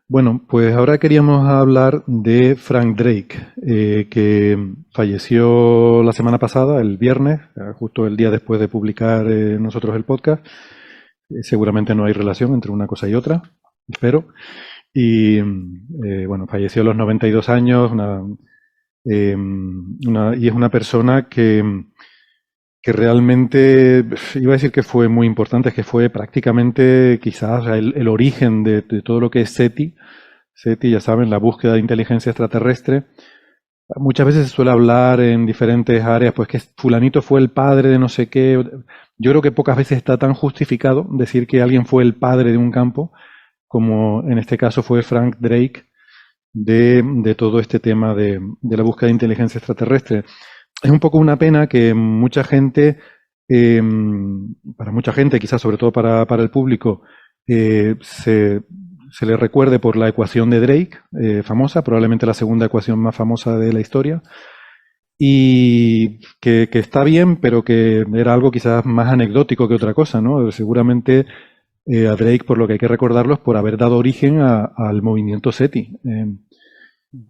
Bueno, pues ahora queríamos hablar de Frank Drake, que falleció la semana pasada, el viernes, justo el día después de publicar nosotros el podcast. Seguramente no hay relación entre una cosa y otra, espero. Y bueno, falleció a los 92 años, y es una persona que realmente, iba a decir que fue muy importante, es que fue prácticamente quizás, o sea, el origen de todo lo que es SETI. SETI, ya saben, la búsqueda de inteligencia extraterrestre. Muchas veces se suele hablar en diferentes áreas, pues que fulanito fue el padre de no sé qué. Yo creo que pocas veces está tan justificado decir que alguien fue el padre de un campo, como en este caso fue Frank Drake, de todo este tema de la búsqueda de inteligencia extraterrestre. Es un poco una pena que mucha gente, eh, para mucha gente, quizás sobre todo para el público, eh, se, se le recuerde por la ecuación de Drake, famosa, probablemente la segunda ecuación más famosa de la historia, y que está bien, pero que era algo quizás más anecdótico que otra cosa, ¿no? Seguramente a Drake, por lo que hay que recordarlo, es por haber dado origen al movimiento SETI.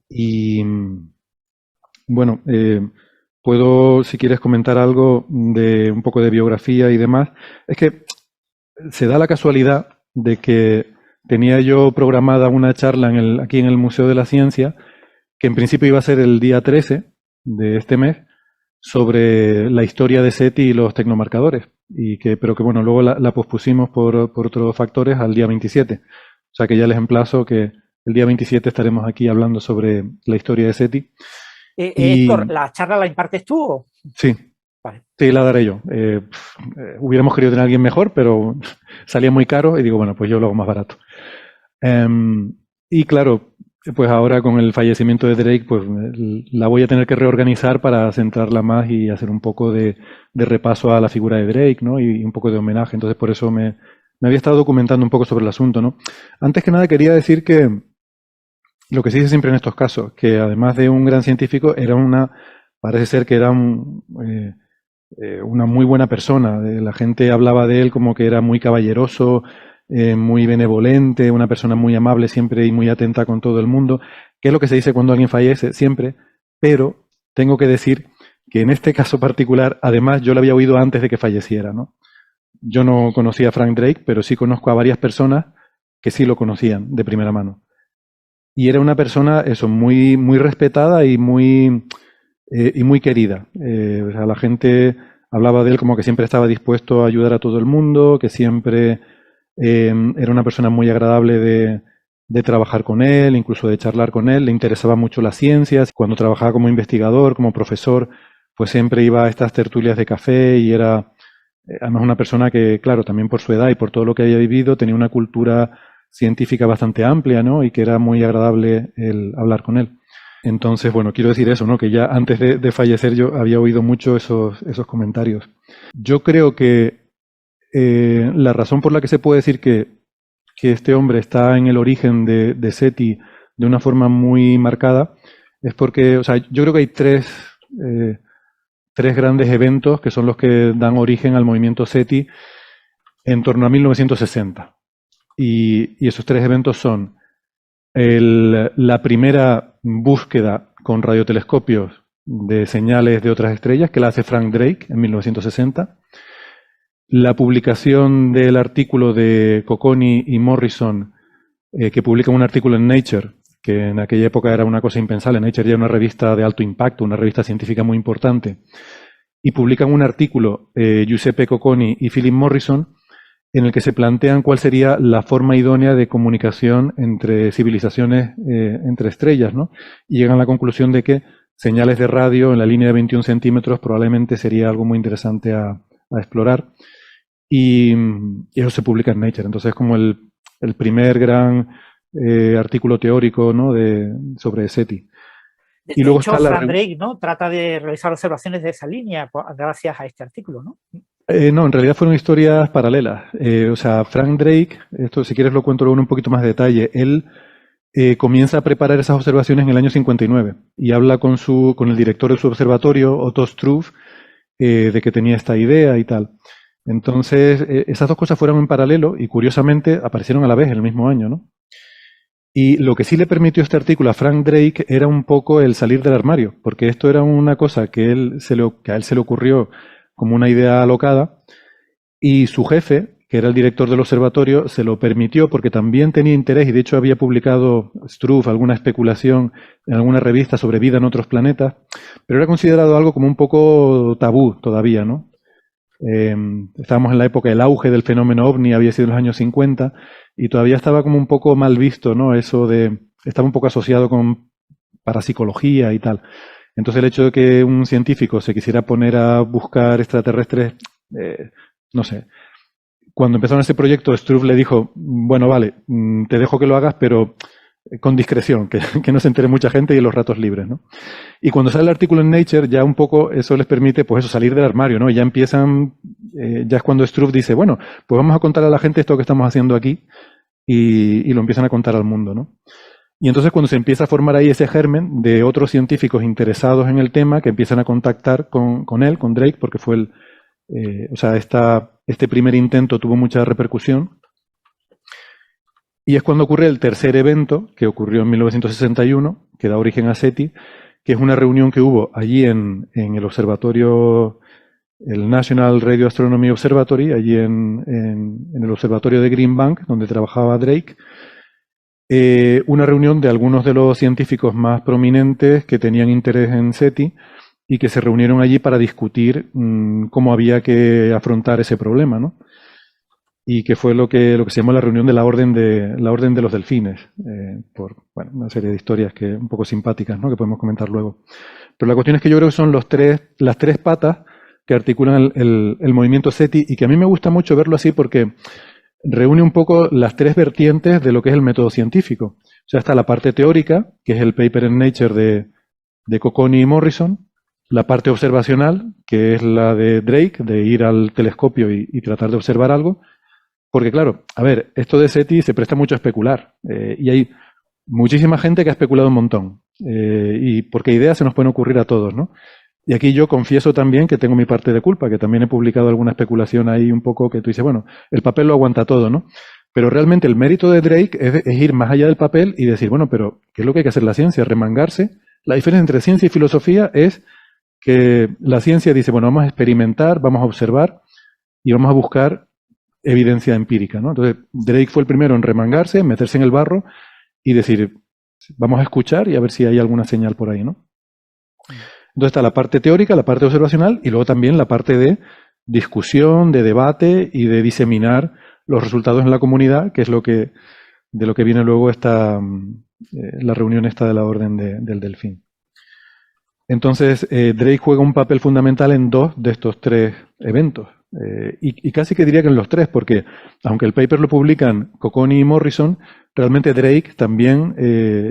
Y bueno, puedo, si quieres comentar algo de un poco de biografía y demás. Es que se da la casualidad de que tenía yo programada una charla aquí en el Museo de la Ciencia, que en principio iba a ser el día 13 de este mes, sobre la historia de SETI y los tecnomarcadores. Pero que bueno, luego la pospusimos por otros factores al día 27. O sea que ya les emplazo que el día 27 estaremos aquí hablando sobre la historia de SETI. Héctor, Y ¿la charla la impartes tú? sí, Vale. sí, la daré yo. Hubiéramos querido tener a alguien mejor, pero salía muy caro y digo, bueno, pues yo lo hago más barato. Em, y claro, pues ahora con el fallecimiento de Drake, pues la voy a tener que reorganizar para centrarla más y hacer un poco de repaso a la figura de Drake, ¿no? Y un poco de homenaje. Entonces, por eso me había estado documentando un poco sobre el asunto, ¿no? Antes que nada, quería decir que lo que se dice siempre en estos casos, que además de un gran científico, parece ser que era una muy buena persona. La gente hablaba de él como que era muy caballeroso, muy benevolente, una persona muy amable siempre y muy atenta con todo el mundo, que es lo que se dice cuando alguien fallece, siempre. Pero tengo que decir que en este caso particular, además, yo lo había oído antes de que falleciera, ¿no? Yo no conocía a Frank Drake, pero sí conozco a varias personas que sí lo conocían de primera mano. Y era una persona, eso, muy, muy respetada y muy querida. O sea, la gente hablaba de él como que siempre estaba dispuesto a ayudar a todo el mundo, que siempre era una persona muy agradable de trabajar con él, incluso de charlar con él. Le interesaba mucho las ciencias. Cuando trabajaba como investigador, como profesor, pues siempre iba a estas tertulias de café y era además una persona que, claro, también por su edad y por todo lo que había vivido, tenía una cultura científica bastante amplia, ¿no? Y que era muy agradable el hablar con él. Entonces, bueno, quiero decir eso, ¿no? Que ya antes de fallecer yo había oído mucho esos comentarios. Yo creo que la razón por la que se puede decir que este hombre está en el origen de SETI de una forma muy marcada es porque, o sea, yo creo que hay tres grandes eventos que son los que dan origen al movimiento SETI en torno a 1960. Y esos tres eventos son la primera búsqueda con radiotelescopios de señales de otras estrellas, que la hace Frank Drake en 1960, la publicación del artículo de Cocconi y Morrison, que publican un artículo en Nature, que en aquella época era una cosa impensable. Nature ya era una revista de alto impacto, una revista científica muy importante, y publican un artículo, Giuseppe Cocconi y Philip Morrison, en el que se plantean cuál sería la forma idónea de comunicación entre civilizaciones, entre estrellas, ¿no? Y llegan a la conclusión de que señales de radio en la línea de 21 centímetros probablemente sería algo muy interesante a explorar. Y eso se publica en Nature. Entonces es como el primer gran artículo teórico, ¿no? Sobre SETI. Y De luego hecho, está Frank Drake, ¿no? Trata de realizar observaciones de esa línea gracias a este artículo, ¿no? No, en realidad fueron historias paralelas. O sea, Frank Drake, esto si quieres lo cuento luego en un poquito más de detalle, él comienza a preparar esas observaciones en el año 59 y habla con el director de su observatorio, Otto Struve, de que tenía esta idea y tal. Entonces, esas dos cosas fueron en paralelo y curiosamente aparecieron a la vez en el mismo año, ¿no? Y lo que sí le permitió este artículo a Frank Drake era un poco el salir del armario, porque esto era una cosa que a él se le ocurrió como una idea alocada, y su jefe, que era el director del observatorio, se lo permitió porque también tenía interés, y de hecho había publicado Struve alguna especulación en alguna revista sobre vida en otros planetas, pero era considerado algo como un poco tabú todavía, ¿no? Estábamos en la época del auge del fenómeno ovni, había sido en los años 50, y todavía estaba como un poco mal visto, ¿no? Estaba un poco asociado con parapsicología y tal. Entonces el hecho de que un científico se quisiera poner a buscar extraterrestres, no sé. Cuando empezaron ese proyecto, Struve le dijo, bueno, vale, te dejo que lo hagas, pero con discreción, que no se entere mucha gente y en los ratos libres, ¿no? Y cuando sale el artículo en Nature, ya un poco eso les permite, pues eso, salir del armario, ¿no? Y ya empiezan, ya es cuando Struve dice, bueno, pues vamos a contar a la gente esto que estamos haciendo aquí, y lo empiezan a contar al mundo, ¿no? Y entonces cuando se empieza a formar ahí ese germen de otros científicos interesados en el tema que empiezan a contactar con él, con Drake, porque fue o sea, este primer intento tuvo mucha repercusión. Y es cuando ocurre el tercer evento, que ocurrió en 1961, que da origen a SETI, que es una reunión que hubo allí en el observatorio, el National Radio Astronomy Observatory, allí en el observatorio de Green Bank, donde trabajaba Drake. Una reunión de algunos de los científicos más prominentes que tenían interés en SETI y que se reunieron allí para discutir cómo había que afrontar ese problema, ¿no? Y que fue lo que se llamó la reunión de la Orden de los Delfines, por bueno, una serie de historias que un poco simpáticas, ¿no? Que podemos comentar luego. Pero la cuestión es que yo creo que son las tres patas que articulan el movimiento SETI, y que a mí me gusta mucho verlo así porque reúne un poco las tres vertientes de lo que es el método científico. O sea, está la parte teórica, que es el paper en Nature de Cocconi y Morrison, la parte observacional, que es la de Drake, de ir al telescopio y tratar de observar algo. Porque claro, a ver, esto de SETI se presta mucho a especular, y hay muchísima gente que ha especulado un montón, y porque ideas se nos pueden ocurrir a todos, ¿no? Y aquí yo confieso también que tengo mi parte de culpa, que también he publicado alguna especulación ahí un poco que tú dices, bueno, el papel lo aguanta todo, ¿no? Pero realmente el mérito de Drake es ir más allá del papel y decir, bueno, pero ¿qué es lo que hay que hacer la ciencia? Remangarse. La diferencia entre ciencia y filosofía es que la ciencia dice, bueno, vamos a experimentar, vamos a observar y vamos a buscar evidencia empírica, ¿no? Entonces, Drake fue el primero en remangarse, meterse en el barro y decir, vamos a escuchar y a ver si hay alguna señal por ahí, ¿no? Entonces está la parte teórica, la parte observacional y luego también la parte de discusión, de debate y de diseminar los resultados en la comunidad, que es de lo que viene luego la reunión esta de la Orden del Delfín. Entonces, Drake juega un papel fundamental en dos de estos tres eventos. Y casi que diría que en los tres, porque aunque el paper lo publican Cocconi y Morrison, realmente Drake también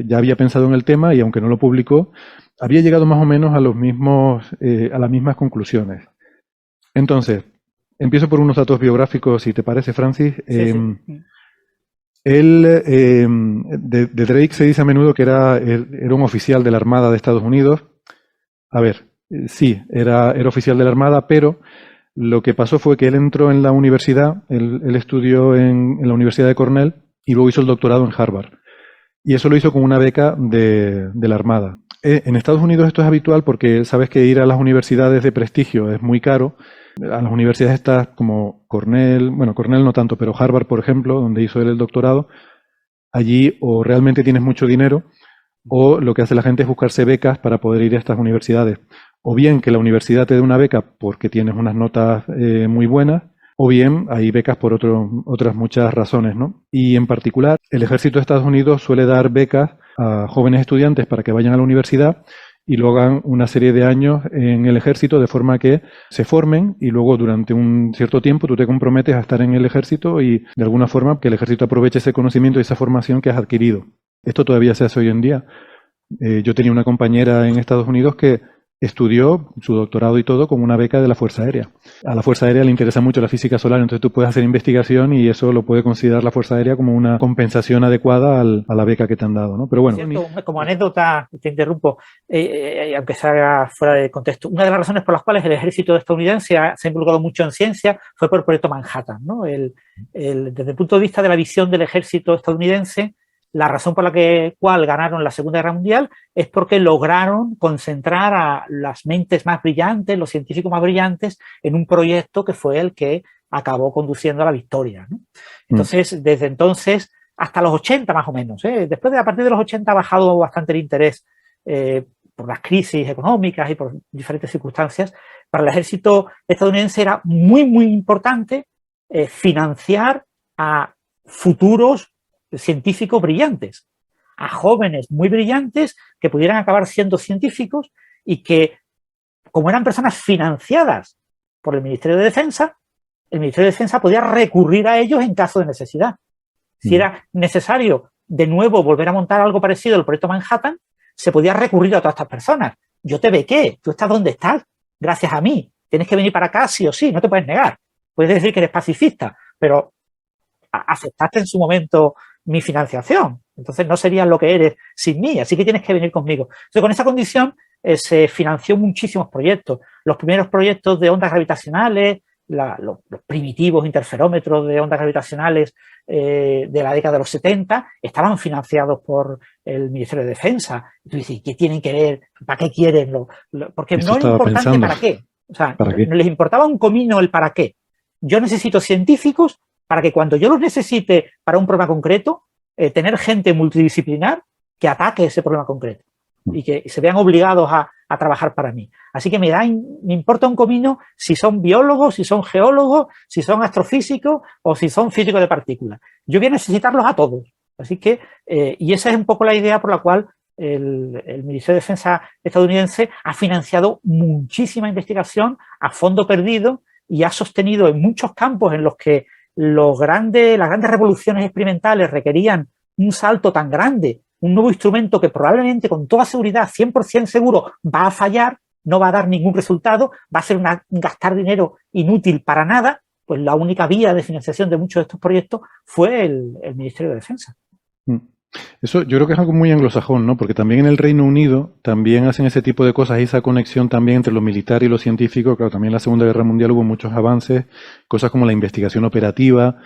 ya había pensado en el tema y aunque no lo publicó, había llegado más o menos a las mismas conclusiones. Entonces, empiezo por unos datos biográficos, si te parece, Francis. Sí. Él, de Drake se dice a menudo que era un oficial de la Armada de Estados Unidos. A ver, sí, era oficial de la Armada, pero lo que pasó fue que él entró en la universidad, él estudió en la Universidad de Cornell y luego hizo el doctorado en Harvard. Y eso lo hizo con una beca de la Armada. En Estados Unidos esto es habitual porque sabes que ir a las universidades de prestigio es muy caro. A las universidades estas como Cornell, bueno, Cornell no tanto, pero Harvard, por ejemplo, donde hizo él el doctorado, allí o realmente tienes mucho dinero o lo que hace la gente es buscarse becas para poder ir a estas universidades. O bien que la universidad te dé una beca porque tienes unas notas muy buenas, o bien hay becas por otras muchas razones, ¿no? Y en particular, el ejército de Estados Unidos suele dar becas a jóvenes estudiantes para que vayan a la universidad y luego hagan una serie de años en el ejército de forma que se formen y luego durante un cierto tiempo tú te comprometes a estar en el ejército y de alguna forma que el ejército aproveche ese conocimiento y esa formación que has adquirido. Esto todavía se hace hoy en día. Yo tenía una compañera en Estados Unidos que estudió su doctorado y todo con una beca de la Fuerza Aérea. A la Fuerza Aérea le interesa mucho la física solar, entonces tú puedes hacer investigación y eso lo puede considerar la Fuerza Aérea como una compensación adecuada a la beca que te han dado, ¿no? Pero bueno. Cierto, como anécdota, te interrumpo, aunque salga fuera de contexto, una de las razones por las cuales el ejército estadounidense se ha involucrado mucho en ciencia fue por el proyecto Manhattan, ¿no? Desde el punto de vista de la visión del ejército estadounidense, la razón por la cual ganaron la Segunda Guerra Mundial es porque lograron concentrar a las mentes más brillantes, los científicos más brillantes, en un proyecto que fue el que acabó conduciendo a la victoria, ¿no? Entonces, desde entonces, hasta los 80 más o menos, después de a partir de los 80 ha bajado bastante el interés por las crisis económicas y por diferentes circunstancias. Para el ejército estadounidense era muy, muy importante financiar a futuros científicos brillantes, a jóvenes muy brillantes que pudieran acabar siendo científicos y que, como eran personas financiadas por el Ministerio de Defensa, el Ministerio de Defensa podía recurrir a ellos en caso de necesidad. Si era necesario de nuevo volver a montar algo parecido al proyecto Manhattan, se podía recurrir a todas estas personas. Yo te bequé, tú estás donde estás, gracias a mí. Tienes que venir para acá sí o sí, no te puedes negar. Puedes decir que eres pacifista, pero aceptaste en su momento mi financiación. Entonces no serías lo que eres sin mí, así que tienes que venir conmigo. Entonces, con esa condición se financió muchísimos proyectos. Los primeros proyectos de ondas gravitacionales, los primitivos interferómetros de ondas gravitacionales de la década de los 70 estaban financiados por el Ministerio de Defensa. Y tú dices, ¿qué tienen que ver? ¿Para qué quieren? Porque Eso no era importante pensando. para qué. O sea, ¿Para qué? no les importaba un comino el para qué. Yo necesito científicos para que cuando yo los necesite para un problema concreto, tener gente multidisciplinar que ataque ese problema concreto y que se vean obligados a trabajar para mí. Así que me importa un comino si son biólogos, si son geólogos, si son astrofísicos o si son físicos de partículas. Yo voy a necesitarlos a todos. Así que, y esa es un poco la idea por la cual el Ministerio de Defensa estadounidense ha financiado muchísima investigación a fondo perdido y ha sostenido en muchos campos en los que las grandes revoluciones experimentales requerían un salto tan grande, un nuevo instrumento que probablemente con toda seguridad, 100% seguro, va a fallar, no va a dar ningún resultado, va a ser gastar dinero inútil para nada, pues la única vía de financiación de muchos de estos proyectos fue el Ministerio de Defensa. Eso yo creo que es algo muy anglosajón, ¿no? Porque también en el Reino Unido también hacen ese tipo de cosas y esa conexión también entre lo militar y lo científico. Claro, también en la Segunda Guerra Mundial hubo muchos avances, cosas como la investigación operativa,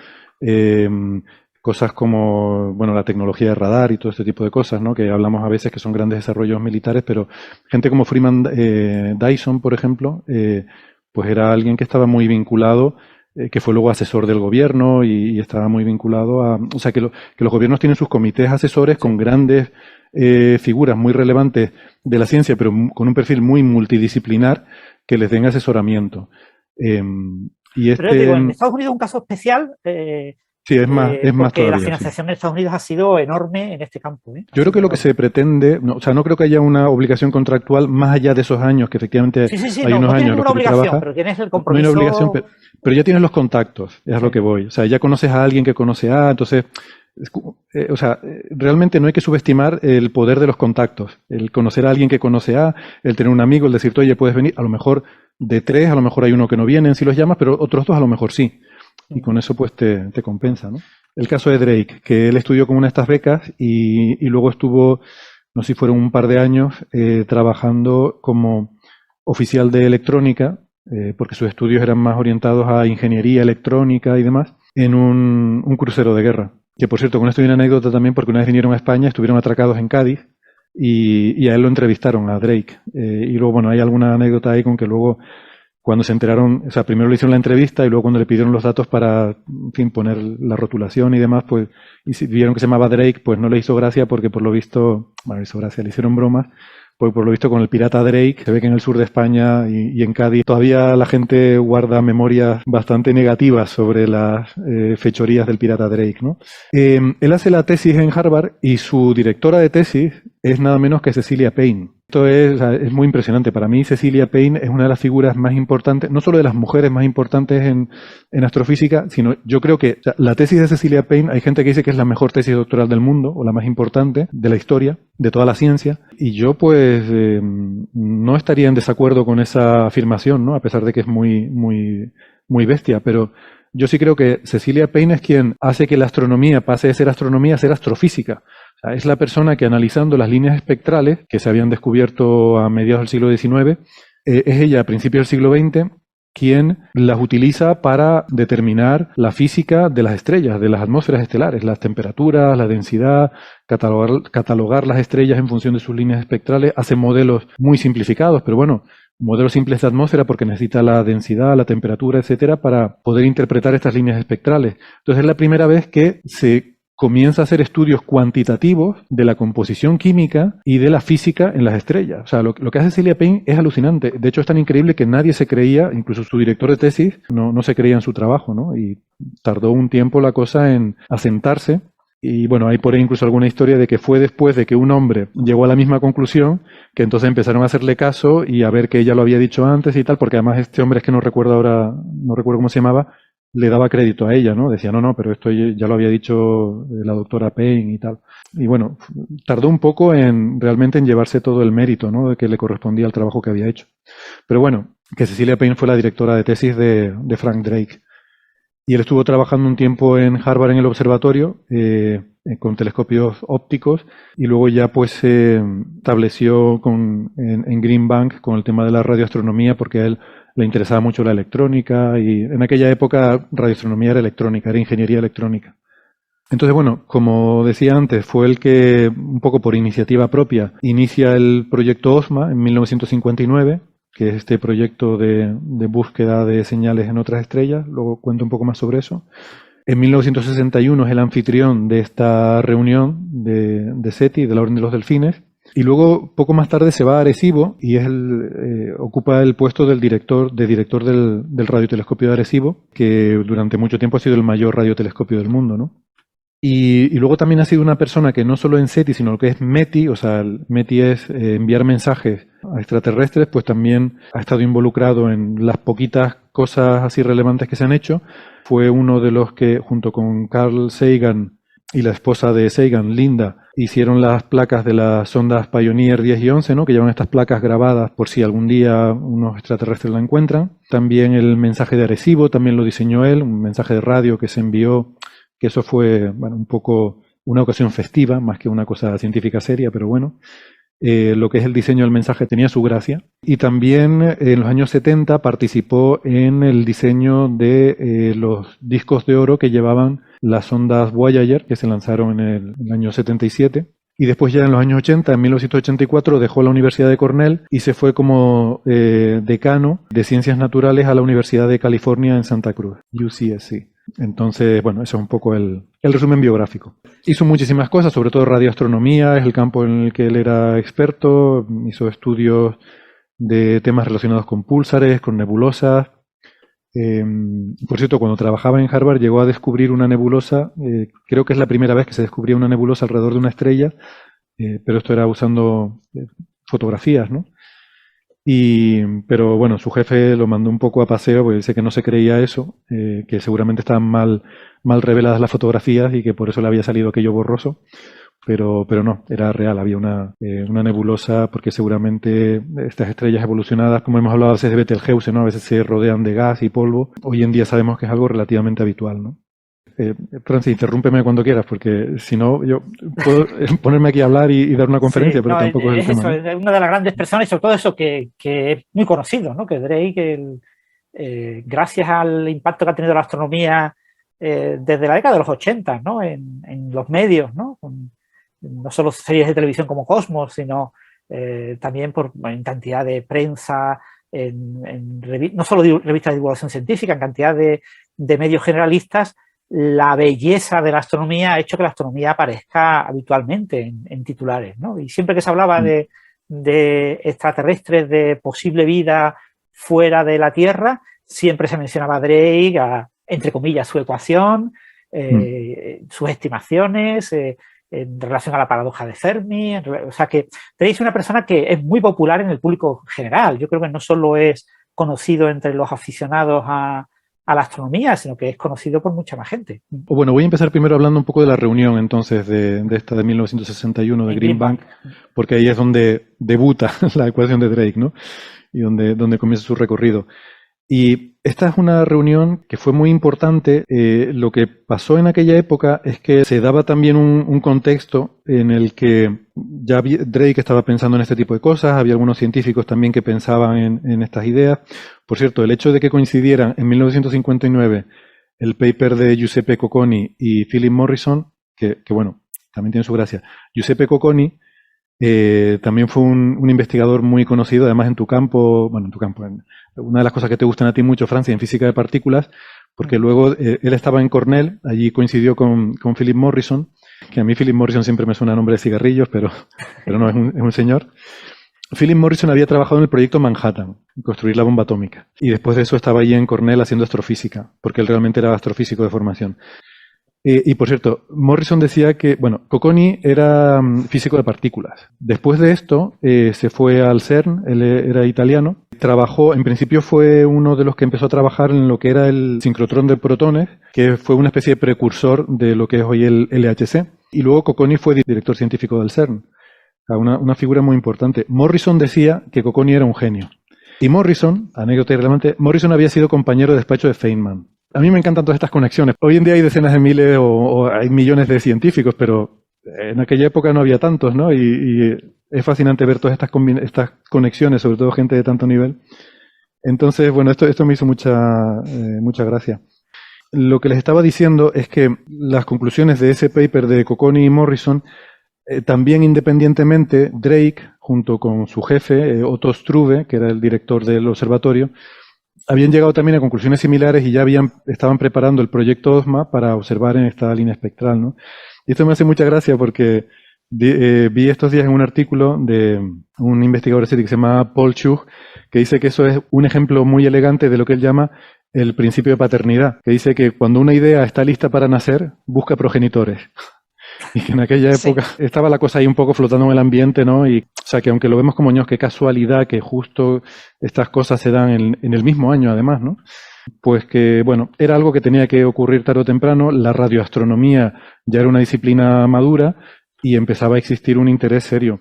cosas como, bueno, la tecnología de radar y todo este tipo de cosas, ¿no? Que hablamos a veces que son grandes desarrollos militares, pero gente como Freeman Dyson, por ejemplo, pues era alguien que estaba muy vinculado, que fue luego asesor del gobierno y estaba muy vinculado a... O sea, que los gobiernos tienen sus comités asesores con grandes figuras muy relevantes de la ciencia, pero con un perfil muy multidisciplinar que les den asesoramiento. Pero digo, en Estados Unidos un caso especial... sí, es más porque todavía, la financiación en Estados Unidos ha sido enorme en este campo. Yo creo que lo que se pretende, o sea, no creo que haya una obligación contractual más allá de esos años, que efectivamente hay unos años en los que tú trabajas. Pero tienes el compromiso. No hay una obligación, pero ya tienes los contactos, es a lo que voy. O sea, ya conoces a alguien que conoce a, entonces, o sea, realmente no hay que subestimar el poder de los contactos. El conocer a alguien que conoce a, el tener un amigo, el decirte, oye, puedes venir, a lo mejor de 3, a lo mejor hay uno que no vienen si los llamas, pero otros 2 a lo mejor sí. Y con eso pues te compensa, ¿no? El caso de Drake, que él estudió con una de estas becas y luego estuvo, no sé si fueron un par de años, trabajando como oficial de electrónica, porque sus estudios eran más orientados a ingeniería electrónica y demás, en un crucero de guerra. Que por cierto, con esto hay una anécdota también, porque una vez vinieron a España, estuvieron atracados en Cádiz y a él lo entrevistaron, a Drake. Y luego, bueno, hay alguna anécdota ahí con que luego... Cuando se enteraron, o sea, primero le hicieron la entrevista y luego cuando le pidieron los datos para, en fin, poner la rotulación y demás, pues, y si vieron que se llamaba Drake, pues no le hizo gracia porque por lo visto, bueno, le hizo gracia, le hicieron bromas, porque por lo visto con el pirata Drake, se ve que en el sur de España y en Cádiz todavía la gente guarda memorias bastante negativas sobre las fechorías del pirata Drake, ¿no? Él hace la tesis en Harvard y su directora de tesis es nada menos que Cecilia Payne. Esto es muy impresionante. Para mí, Cecilia Payne es una de las figuras más importantes, no solo de las mujeres más importantes en astrofísica, sino yo creo que la tesis de Cecilia Payne, hay gente que dice que es la mejor tesis doctoral del mundo, o la más importante de la historia, de toda la ciencia, y yo pues no estaría en desacuerdo con esa afirmación, ¿no? A pesar de que es muy, muy, muy bestia, pero yo sí creo que Cecilia Payne es quien hace que la astronomía pase de ser astronomía a ser astrofísica. O sea, es la persona que analizando las líneas espectrales que se habían descubierto a mediados del siglo XIX, es ella a principios del siglo XX quien las utiliza para determinar la física de las estrellas, de las atmósferas estelares, las temperaturas, la densidad, catalogar las estrellas en función de sus líneas espectrales, hace modelos muy simplificados, pero bueno, modelos simples de atmósfera porque necesita la densidad, la temperatura, etcétera, para poder interpretar estas líneas espectrales. Entonces es la primera vez que se comienza a hacer estudios cuantitativos de la composición química y de la física en las estrellas. O sea, lo que hace Celia Payne es alucinante. De hecho, es tan increíble que nadie se creía, incluso su director de tesis, no se creía en su trabajo, ¿no? Y tardó un tiempo la cosa en asentarse. Y bueno, hay por ahí incluso alguna historia de que fue después de que un hombre llegó a la misma conclusión, que entonces empezaron a hacerle caso y a ver que ella lo había dicho antes y tal, porque además este hombre, es que no recuerdo ahora, no recuerdo cómo se llamaba, le daba crédito a ella, ¿no? Decía, no, pero esto ya lo había dicho la doctora Payne y tal. Y bueno, tardó un poco realmente en llevarse todo el mérito, ¿no? De que le correspondía al trabajo que había hecho. Pero bueno, que Cecilia Payne fue la directora de tesis de Frank Drake. Y él estuvo trabajando un tiempo en Harvard en el observatorio con telescopios ópticos y luego ya pues se estableció en Green Bank con el tema de la radioastronomía porque a él le interesaba mucho la electrónica y en aquella época radioastronomía era electrónica, era ingeniería electrónica. Entonces, bueno, como decía antes, fue el que, un poco por iniciativa propia, inicia el proyecto OSMA en 1959, que es este proyecto de búsqueda de señales en otras estrellas. Luego cuento un poco más sobre eso. En 1961 es el anfitrión de esta reunión de SETI, de la Orden de los Delfines. Y luego, poco más tarde, se va a Arecibo y ocupa el puesto del director del radiotelescopio de Arecibo, que durante mucho tiempo ha sido el mayor radiotelescopio del mundo, ¿no? Y luego también ha sido una persona que no solo en SETI, sino lo que es METI, o sea, el METI es enviar mensajes a extraterrestres, pues también ha estado involucrado en las poquitas cosas así relevantes que se han hecho. Fue uno de los que, junto con Carl Sagan y la esposa de Sagan, Linda, hicieron las placas de las sondas Pioneer 10 y 11, ¿no? Que llevan estas placas grabadas por si algún día unos extraterrestres la encuentran. También el mensaje de Arecibo, también lo diseñó él, un mensaje de radio que se envió, que eso fue, bueno, un poco una ocasión festiva, más que una cosa científica seria, pero bueno. Lo que es el diseño del mensaje tenía su gracia. Y también en los años 70 participó en el diseño de los discos de oro que llevaban las sondas Voyager, que se lanzaron en el año 77. Y después ya en los años 80, en 1984, dejó la Universidad de Cornell y se fue como decano de Ciencias Naturales a la Universidad de California en Santa Cruz, UCSC. Entonces, bueno, eso es un poco el resumen biográfico. Hizo muchísimas cosas, sobre todo radioastronomía, es el campo en el que él era experto, hizo estudios de temas relacionados con púlsares, con nebulosas. Por cierto, cuando trabajaba en Harvard llegó a descubrir una nebulosa, creo que es la primera vez que se descubría una nebulosa alrededor de una estrella, pero esto era usando fotografías, ¿no? Pero bueno, su jefe lo mandó un poco a paseo porque dice que no se creía eso, que seguramente estaban mal reveladas las fotografías y que por eso le había salido aquello borroso. Pero no, era real, había una nebulosa porque seguramente estas estrellas evolucionadas, como hemos hablado a veces de Betelgeuse, ¿no? A veces se rodean de gas y polvo. Hoy en día sabemos que es algo relativamente habitual, ¿no? Francis, interrúmpeme cuando quieras, porque si no, yo puedo ponerme aquí a hablar y dar una conferencia, sí, pero no, tampoco es el tema. Eso, ¿no? Es una de las grandes personas y sobre todo eso que es muy conocido, ¿no? Que Drake, gracias al impacto que ha tenido la astronomía desde la década de los 80, ¿no? En los medios, ¿no? No solo series de televisión como Cosmos, sino también en cantidad de prensa, no solo revistas de divulgación científica, en cantidad de medios generalistas. La belleza de la astronomía ha hecho que la astronomía aparezca habitualmente en titulares, ¿no? Y siempre que se hablaba de extraterrestres, de posible vida fuera de la Tierra, siempre se mencionaba a Drake, entre comillas, su ecuación, sus estimaciones, en relación a la paradoja de Fermi. O sea que Drake es una persona que es muy popular en el público general. Yo creo que no solo es conocido entre los aficionados a la astronomía, sino que es conocido por mucha más gente. Bueno, voy a empezar primero hablando un poco de la reunión entonces de esta de 1961 de Green Bank, porque ahí es donde debuta la ecuación de Drake, ¿no? Y donde comienza su recorrido. Y esta es una reunión que fue muy importante. Lo que pasó en aquella época es que se daba también un contexto en el que ya Drake estaba pensando en este tipo de cosas, había algunos científicos también que pensaban en estas ideas. Por cierto, el hecho de que coincidieran en 1959 el paper de Giuseppe Cocconi y Philip Morrison, que bueno, también tiene su gracia. Giuseppe Cocconi también fue un investigador muy conocido, además en tu campo, bueno, en tu campo, una de las cosas que te gustan a ti mucho, Francia, en física de partículas, porque luego él estaba en Cornell, allí coincidió con Philip Morrison, que a mí Philip Morrison siempre me suena a nombre de cigarrillos, pero no, es un señor. Philip Morrison había trabajado en el proyecto Manhattan, construir la bomba atómica, y después de eso estaba allí en Cornell haciendo astrofísica, porque él realmente era astrofísico de formación. Y por cierto, Morrison decía que, bueno, Cocconi era físico de partículas. Después de esto, se fue al CERN, él era italiano. Trabajó, en principio fue uno de los que empezó a trabajar en lo que era el sincrotrón de protones, que fue una especie de precursor de lo que es hoy el LHC. Y luego Cocconi fue director científico del CERN. Una figura muy importante. Morrison decía que Cocconi era un genio. Y Morrison, anécdota irrelevante, Morrison había sido compañero de despacho de Feynman. A mí me encantan todas estas conexiones. Hoy en día hay decenas de miles o hay millones de científicos, pero en aquella época no había tantos, ¿no? Y es fascinante ver todas estas conexiones, sobre todo gente de tanto nivel. Entonces, bueno, esto me hizo mucha gracia. Lo que les estaba diciendo es que las conclusiones de ese paper de Cocconi y Morrison, también independientemente, Drake, junto con su jefe, Otto Struve, que era el director del observatorio, habían llegado también a conclusiones similares y ya estaban preparando el proyecto OSMA para observar en esta línea espectral, ¿no? Y esto me hace mucha gracia porque vi estos días en un artículo de un investigador que se llama Paul Chug, que dice que eso es un ejemplo muy elegante de lo que él llama el principio de paternidad, que dice que cuando una idea está lista para nacer, busca progenitores. Y que en aquella época estaba la cosa ahí un poco flotando en el ambiente, ¿no? Y, o sea, que aunque lo vemos como qué casualidad que justo estas cosas se dan en el mismo año, además, ¿no? Pues que, bueno, era algo que tenía que ocurrir tarde o temprano. La radioastronomía ya era una disciplina madura y empezaba a existir un interés serio.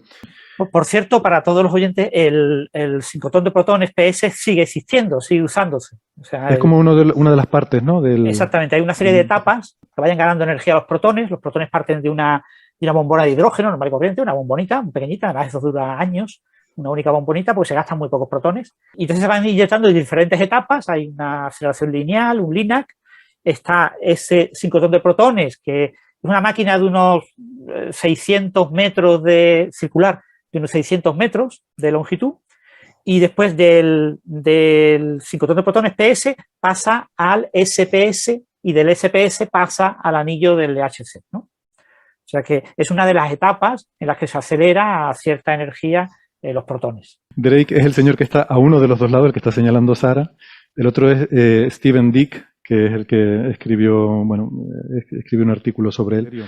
Por cierto, para todos los oyentes, el sincrotrón de protones PS sigue existiendo, sigue usándose. O sea, es como una de las partes, ¿no? Exactamente, hay una serie de etapas que vayan ganando energía a los protones. Los protones parten de una bombona de hidrógeno normal y corriente, una bombonita, muy pequeñita, además eso dura años, una única bombonita, porque se gastan muy pocos protones. Y entonces se van inyectando en diferentes etapas, hay una aceleración lineal, un LINAC, está ese sincrotrón de protones, que es una máquina de unos 600 metros de circular, de unos 600 metros de longitud, y después del sincrotrón de protones PS pasa al SPS y del SPS pasa al anillo del LHC, ¿no? O sea que es una de las etapas en las que se acelera a cierta energía los protones. Drake es el señor que está a uno de los dos lados, el que está señalando Sara. El otro es Stephen Dick, que es el que escribió un artículo sobre él.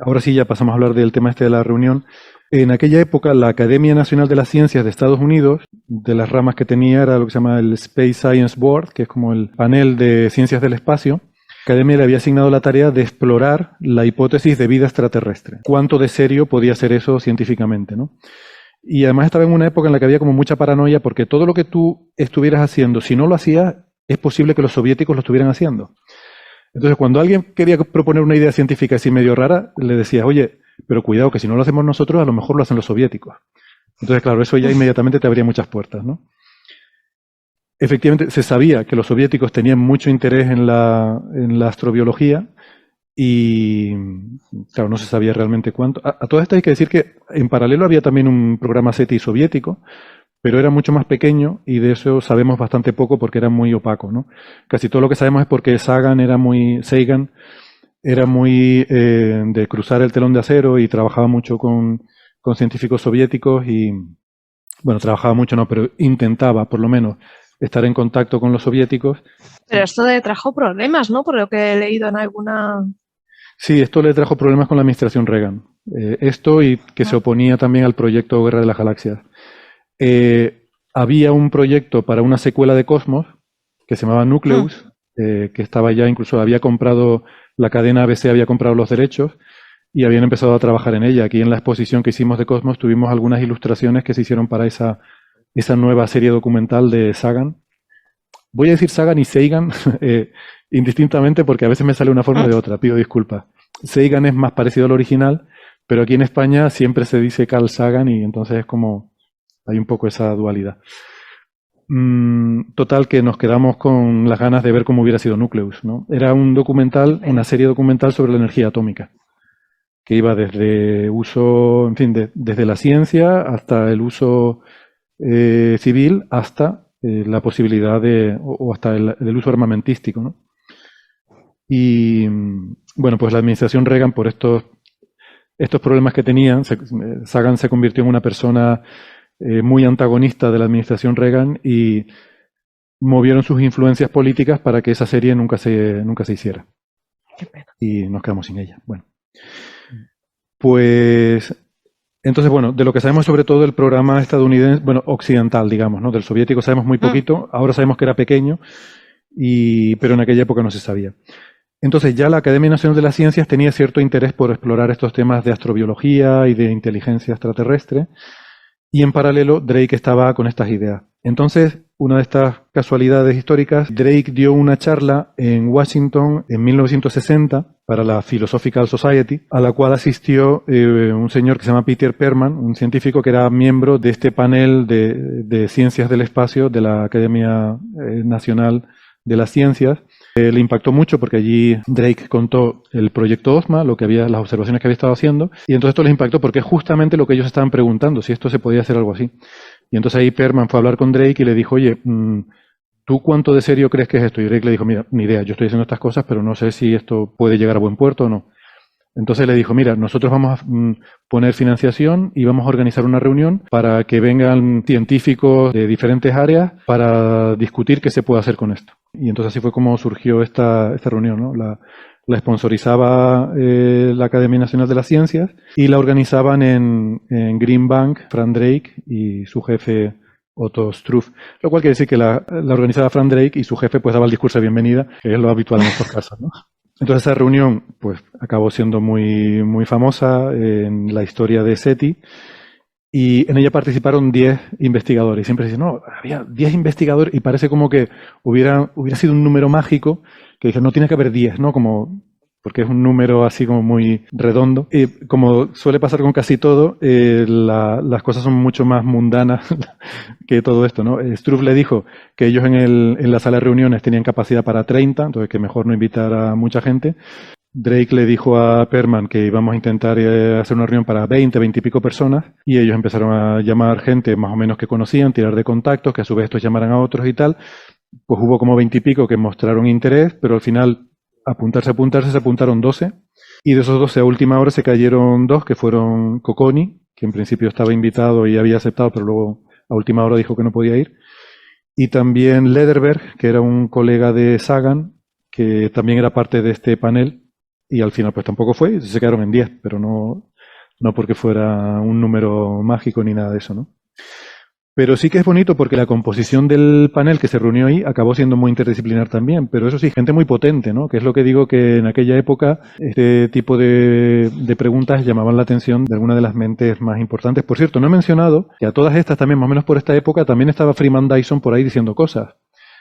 Ahora sí, ya pasamos a hablar del tema de la reunión. En aquella época, la Academia Nacional de las Ciencias de Estados Unidos, de las ramas que tenía, era lo que se llama el Space Science Board, que es como el panel de ciencias del espacio. La Academia le había asignado la tarea de explorar la hipótesis de vida extraterrestre. ¿Cuánto de serio podía ser eso científicamente, no? Y además estaba en una época en la que había como mucha paranoia, porque todo lo que tú estuvieras haciendo, si no lo hacías, es posible que los soviéticos lo estuvieran haciendo. Entonces, cuando alguien quería proponer una idea científica así medio rara, le decías, oye, pero cuidado, que si no lo hacemos nosotros, a lo mejor lo hacen los soviéticos. Entonces, claro, eso ya inmediatamente te abría muchas puertas, ¿no? Efectivamente, se sabía que los soviéticos tenían mucho interés en la astrobiología y, claro, no se sabía realmente cuánto. A todo esto hay que decir que en paralelo había también un programa SETI soviético, pero era mucho más pequeño y de eso sabemos bastante poco porque era muy opaco, ¿no? Casi todo lo que sabemos es porque Sagan era muy de cruzar el telón de acero y trabajaba mucho con científicos soviéticos y, bueno, trabajaba mucho, no, pero intentaba por lo menos estar en contacto con los soviéticos. Pero esto le trajo problemas, ¿no? Por lo que he leído en alguna... Sí, esto le trajo problemas con la administración Reagan. Esto y que se oponía también al proyecto Guerra de las Galaxias. Había un proyecto para una secuela de Cosmos que se llamaba Nucleus, que estaba ya, incluso había comprado, la cadena ABC había comprado los derechos y habían empezado a trabajar en ella. Aquí en la exposición que hicimos de Cosmos tuvimos algunas ilustraciones que se hicieron para esa nueva serie documental de Sagan. Voy a decir Sagan y Sagan indistintamente porque a veces me sale una forma de otra, pido disculpas. Sagan es más parecido al original, Pero aquí en España siempre se dice Carl Sagan y entonces es como, hay un poco esa dualidad. Total, que nos quedamos con las ganas de ver cómo hubiera sido Nucleus, ¿no? Era un documental, una serie documental sobre la energía atómica, que iba desde uso, en fin, desde la ciencia hasta el uso civil, hasta la posibilidad o hasta el uso armamentístico, ¿no? Y bueno, pues la administración Reagan, por estos problemas que tenían, Sagan se convirtió en una persona muy antagonista de la administración Reagan y movieron sus influencias políticas para que esa serie nunca se hiciera. Qué pena. Y nos quedamos sin ella. Bueno, pues entonces, bueno, de lo que sabemos sobre todo del programa estadounidense, bueno, occidental, digamos, ¿no? Del soviético sabemos muy poquito. Ahora sabemos que era pequeño, pero en aquella época no se sabía. Entonces ya la Academia Nacional de las Ciencias tenía cierto interés por explorar estos temas de astrobiología y de inteligencia extraterrestre, y en paralelo Drake estaba con estas ideas. Entonces, una de estas casualidades históricas, Drake dio una charla en Washington en 1960 para la Philosophical Society, a la cual asistió un señor que se llama Peter Perman, un científico que era miembro de este panel de ciencias del espacio de la Academia Nacional de las Ciencias. Le impactó mucho porque allí Drake contó el proyecto OSMA, las observaciones que había estado haciendo, y entonces esto les impactó porque es justamente lo que ellos estaban preguntando, si esto se podía hacer algo así. Y entonces ahí Perman fue a hablar con Drake y le dijo, oye, ¿tú cuánto de serio crees que es esto? Y Drake le dijo, mira, ni idea, yo estoy haciendo estas cosas, pero no sé si esto puede llegar a buen puerto o no. Entonces le dijo, mira, nosotros vamos a poner financiación y vamos a organizar una reunión para que vengan científicos de diferentes áreas para discutir qué se puede hacer con esto. Y entonces así fue como surgió esta reunión, ¿no? La sponsorizaba la Academia Nacional de las Ciencias y la organizaban en Green Bank, Frank Drake y su jefe Otto Struve. Lo cual quiere decir que la organizaba Frank Drake y su jefe pues daba el discurso de bienvenida, que es lo habitual en estos casos, ¿no? Entonces esa reunión pues acabó siendo muy, muy famosa en la historia de SETI y en ella participaron 10 investigadores. Y siempre dicen, no, había 10 investigadores y parece como que hubiera sido un número mágico que dije, no, tiene que haber 10, ¿no? Porque es un número así como muy redondo. Y como suele pasar con casi todo, las cosas son mucho más mundanas que todo esto, ¿no? Struve le dijo que ellos en la sala de reuniones tenían capacidad para 30, entonces que mejor no invitar a mucha gente. Drake le dijo a Perman que íbamos a intentar hacer una reunión para 20 y pico personas, y ellos empezaron a llamar gente más o menos que conocían, tirar de contactos, que a su vez estos llamaran a otros y tal. Pues hubo como 20 y pico que mostraron interés, pero al final apuntarse, se apuntaron 12, y de esos 12 a última hora se cayeron 2, que fueron Cocconi, que en principio estaba invitado y había aceptado, pero luego a última hora dijo que no podía ir, y también Lederberg, que era un colega de Sagan, que también era parte de este panel, y al final pues tampoco fue, y se quedaron en 10, pero no porque fuera un número mágico ni nada de eso, ¿no? Pero sí que es bonito porque la composición del panel que se reunió ahí acabó siendo muy interdisciplinar también, pero eso sí, gente muy potente, ¿no? Que es lo que digo, que en aquella época este tipo de preguntas llamaban la atención de algunas de las mentes más importantes. Por cierto, no he mencionado que a todas estas también, más o menos por esta época, también estaba Freeman Dyson por ahí diciendo cosas.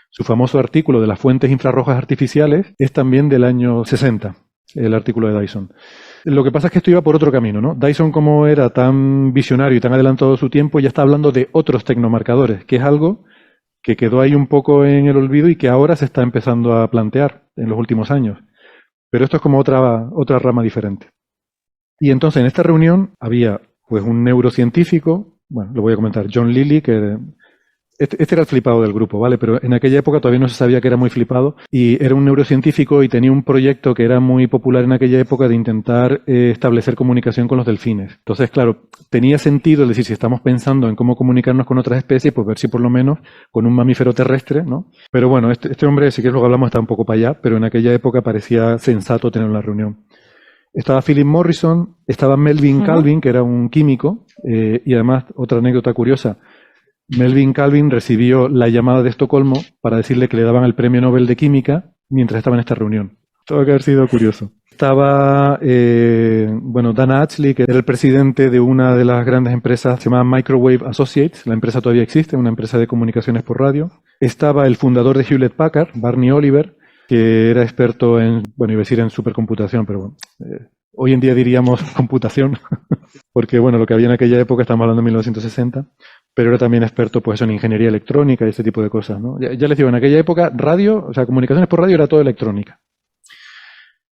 Su famoso artículo de las fuentes infrarrojas artificiales es también del año 60, el artículo de Dyson. Lo que pasa es que esto iba por otro camino, ¿no? Dyson, como era tan visionario y tan adelantado de su tiempo, ya está hablando de otros tecnomarcadores, que es algo que quedó ahí un poco en el olvido y que ahora se está empezando a plantear en los últimos años. Pero esto es como otra rama diferente. Y entonces en esta reunión había pues un neurocientífico, bueno, lo voy a comentar, John Lilly, que este era el flipado del grupo, ¿vale? Pero en aquella época todavía no se sabía que era muy flipado, y era un neurocientífico y tenía un proyecto que era muy popular en aquella época de intentar establecer comunicación con los delfines. Entonces, claro, tenía sentido, es decir, si estamos pensando en cómo comunicarnos con otras especies, pues ver si por lo menos con un mamífero terrestre, ¿no? Pero bueno, este hombre, si quieres luego hablamos, está un poco para allá, pero en aquella época parecía sensato tener una reunión. Estaba Philip Morrison, estaba Melvin Calvin, que era un químico, y además, otra anécdota curiosa, Melvin Calvin recibió la llamada de Estocolmo para decirle que le daban el premio Nobel de Química mientras estaba en esta reunión. Tuvo que haber sido curioso. Estaba, Dana Atchley, que era el presidente de una de las grandes empresas, se llama Microwave Associates, la empresa todavía existe, una empresa de comunicaciones por radio. Estaba el fundador de Hewlett Packard, Barney Oliver, que era experto en, iba a decir en supercomputación, pero bueno, hoy en día diríamos computación, porque bueno, lo que había en aquella época, estamos hablando de 1960, pero era también experto pues en ingeniería electrónica y ese tipo de cosas, ¿no? Ya les digo, en aquella época radio, o sea, comunicaciones por radio era todo electrónica.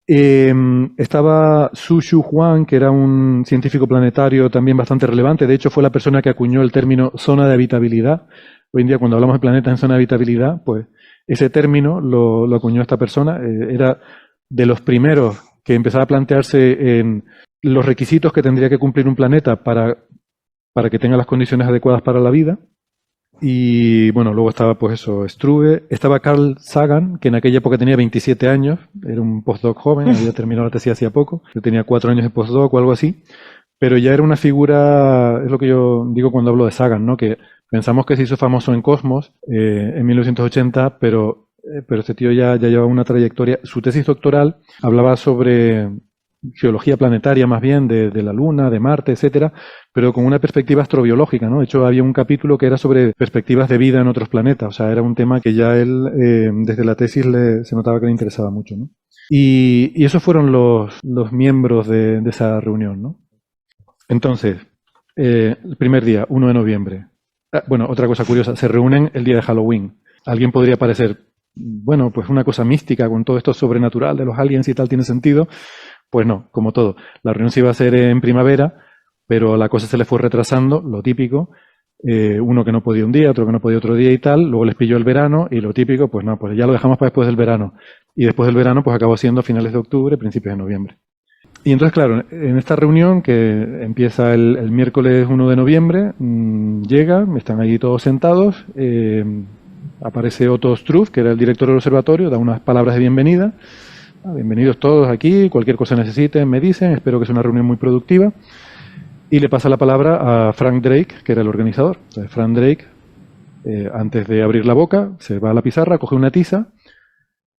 Estaba Su Shu Huang, que era un científico planetario también bastante relevante. De hecho, fue la persona que acuñó el término zona de habitabilidad. Hoy en día, cuando hablamos de planetas en zona de habitabilidad, pues ese término lo acuñó esta persona. Era de los primeros que empezaba a plantearse en los requisitos que tendría que cumplir un planeta para que tenga las condiciones adecuadas para la vida. Y bueno, luego estaba pues eso, Struve, estaba Carl Sagan, que en aquella época tenía 27 años, era un postdoc joven, había terminado la tesis hacía poco, yo tenía 4 años de postdoc o algo así, pero ya era una figura, es lo que yo digo cuando hablo de Sagan, ¿no? Que pensamos que se hizo famoso en Cosmos en 1980, pero este tío ya llevaba una trayectoria. Su tesis doctoral hablaba sobre geología planetaria más bien, de la Luna, de Marte, etcétera, pero con una perspectiva astrobiológica, ¿no? De hecho, había un capítulo que era sobre perspectivas de vida en otros planetas, o sea, era un tema que ya él, desde la tesis, se notaba que le interesaba mucho, ¿no? Y esos fueron los miembros de esa reunión, ¿no? Entonces, el primer día, 1 de noviembre. Bueno, otra cosa curiosa, se reúnen el día de Halloween. Alguien podría parecer, bueno, pues una cosa mística con todo esto sobrenatural de los aliens y tal, tiene sentido. Pues no, como todo. La reunión se iba a hacer en primavera, pero la cosa se le fue retrasando, lo típico. Uno que no podía un día, otro que no podía otro día y tal. Luego les pilló el verano y lo típico, pues no, pues ya lo dejamos para después del verano. Y después del verano, pues acabó siendo finales de octubre, principios de noviembre. Y entonces, claro, en esta reunión que empieza el miércoles 1 de noviembre, llega, están allí todos sentados, aparece Otto Struve, que era el director del observatorio, da unas palabras de bienvenida. Bienvenidos todos aquí, cualquier cosa necesiten, me dicen, espero que sea una reunión muy productiva. Y le pasa la palabra a Frank Drake, que era el organizador. Entonces, Frank Drake, antes de abrir la boca, se va a la pizarra, coge una tiza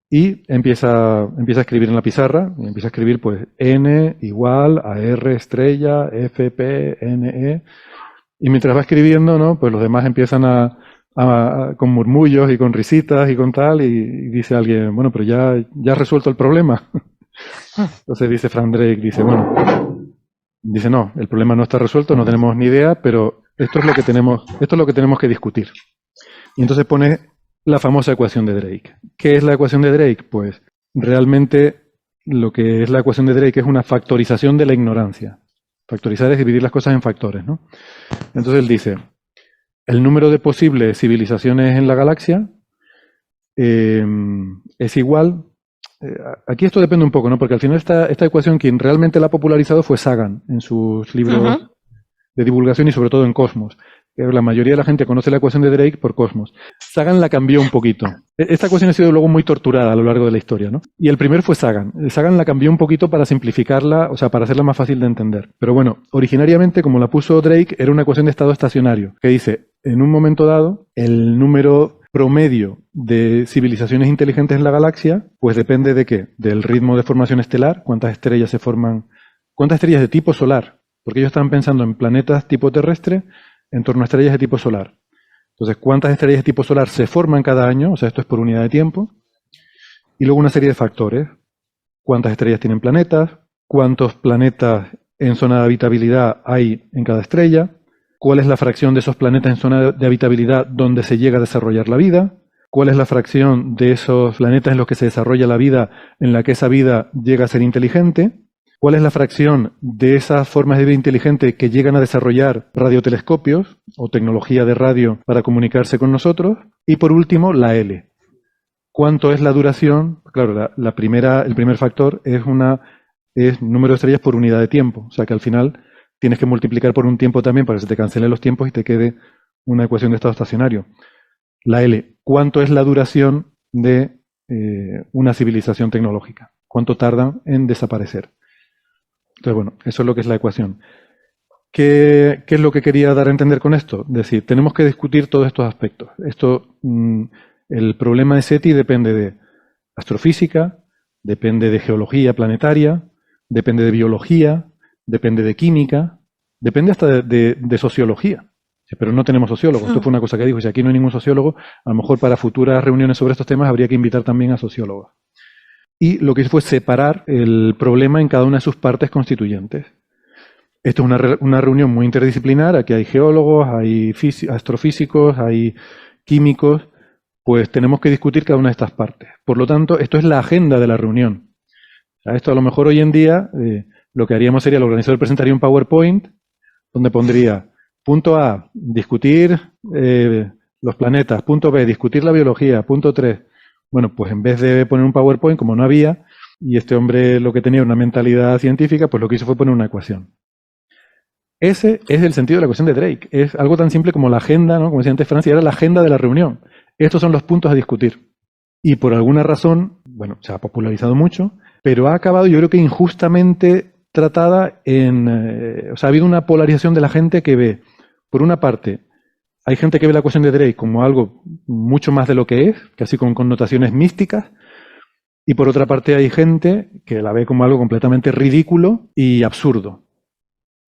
y empieza a escribir en la pizarra. Y empieza a escribir pues N igual a R estrella, F, P, N, E. Y mientras va escribiendo, ¿no? Pues los demás empiezan con murmullos y con risitas y con tal, y dice alguien, bueno, pero ya has resuelto el problema. Entonces dice Frank Drake, dice, bueno, dice, no, el problema no está resuelto, no tenemos ni idea, pero esto es lo que tenemos que discutir. Y entonces pone la famosa ecuación de Drake. ¿Qué es la ecuación de Drake? Pues realmente lo que es la ecuación de Drake es una factorización de la ignorancia. Factorizar es dividir las cosas en factores, ¿no? Entonces él dice, el número de posibles civilizaciones en la galaxia es igual. Aquí esto depende un poco, ¿no? Porque al final esta ecuación quien realmente la ha popularizado fue Sagan en sus libros de divulgación y sobre todo en Cosmos. La mayoría de la gente conoce la ecuación de Drake por Cosmos. Sagan la cambió un poquito. Esta ecuación ha sido luego muy torturada a lo largo de la historia, ¿no? Y el primer fue Sagan. Sagan la cambió un poquito para simplificarla, o sea, para hacerla más fácil de entender. Pero bueno, originariamente, como la puso Drake, era una ecuación de estado estacionario, que dice, en un momento dado, el número promedio de civilizaciones inteligentes en la galaxia, pues depende de qué? Del ritmo de formación estelar, cuántas estrellas se forman, cuántas estrellas de tipo solar, porque ellos estaban pensando en planetas tipo terrestre en torno a estrellas de tipo solar. Entonces, cuántas estrellas de tipo solar se forman cada año, o sea, esto es por unidad de tiempo, y luego una serie de factores, cuántas estrellas tienen planetas, cuántos planetas en zona de habitabilidad hay en cada estrella, cuál es la fracción de esos planetas en zona de habitabilidad donde se llega a desarrollar la vida, cuál es la fracción de esos planetas en los que se desarrolla la vida, en la que esa vida llega a ser inteligente, cuál es la fracción de esas formas de vida inteligente que llegan a desarrollar radiotelescopios o tecnología de radio para comunicarse con nosotros, y por último la L. ¿Cuánto es la duración? Claro, el primer factor es número de estrellas por unidad de tiempo, o sea que al final tienes que multiplicar por un tiempo también para que se te cancelen los tiempos y te quede una ecuación de estado estacionario. La L, ¿cuánto es la duración de una civilización tecnológica? ¿Cuánto tardan en desaparecer? Entonces, bueno, eso es lo que es la ecuación. ¿Qué es lo que quería dar a entender con esto? Es decir, tenemos que discutir todos estos aspectos. El problema de SETI depende de astrofísica, depende de geología planetaria, depende de biología, depende de química, depende hasta de sociología. Pero no tenemos sociólogos. Esto fue una cosa que dijo. Si aquí no hay ningún sociólogo, a lo mejor para futuras reuniones sobre estos temas habría que invitar también a sociólogos. y lo que hizo fue separar el problema en cada una de sus partes constituyentes. Esto es una reunión muy interdisciplinar, aquí hay geólogos, hay astrofísicos, hay químicos, pues tenemos que discutir cada una de estas partes. Por lo tanto, esto es la agenda de la reunión. O sea, esto a lo mejor hoy en día lo que haríamos sería, el organizador presentaría un PowerPoint donde pondría punto A, discutir los planetas, punto B, discutir la biología, punto 3. Bueno, pues en vez de poner un PowerPoint, como no había, y este hombre lo que tenía era una mentalidad científica, pues lo que hizo fue poner una ecuación. Ese es el sentido de la ecuación de Drake. Es algo tan simple como la agenda, ¿no? Como decía antes Francia, era la agenda de la reunión. Estos son los puntos a discutir. Y por alguna razón, bueno, se ha popularizado mucho, pero ha acabado, yo creo que injustamente tratada o sea, ha habido una polarización de la gente que ve, por una parte, hay gente que ve la ecuación de Drake como algo mucho más de lo que es, casi con connotaciones místicas, y por otra parte hay gente que la ve como algo completamente ridículo y absurdo.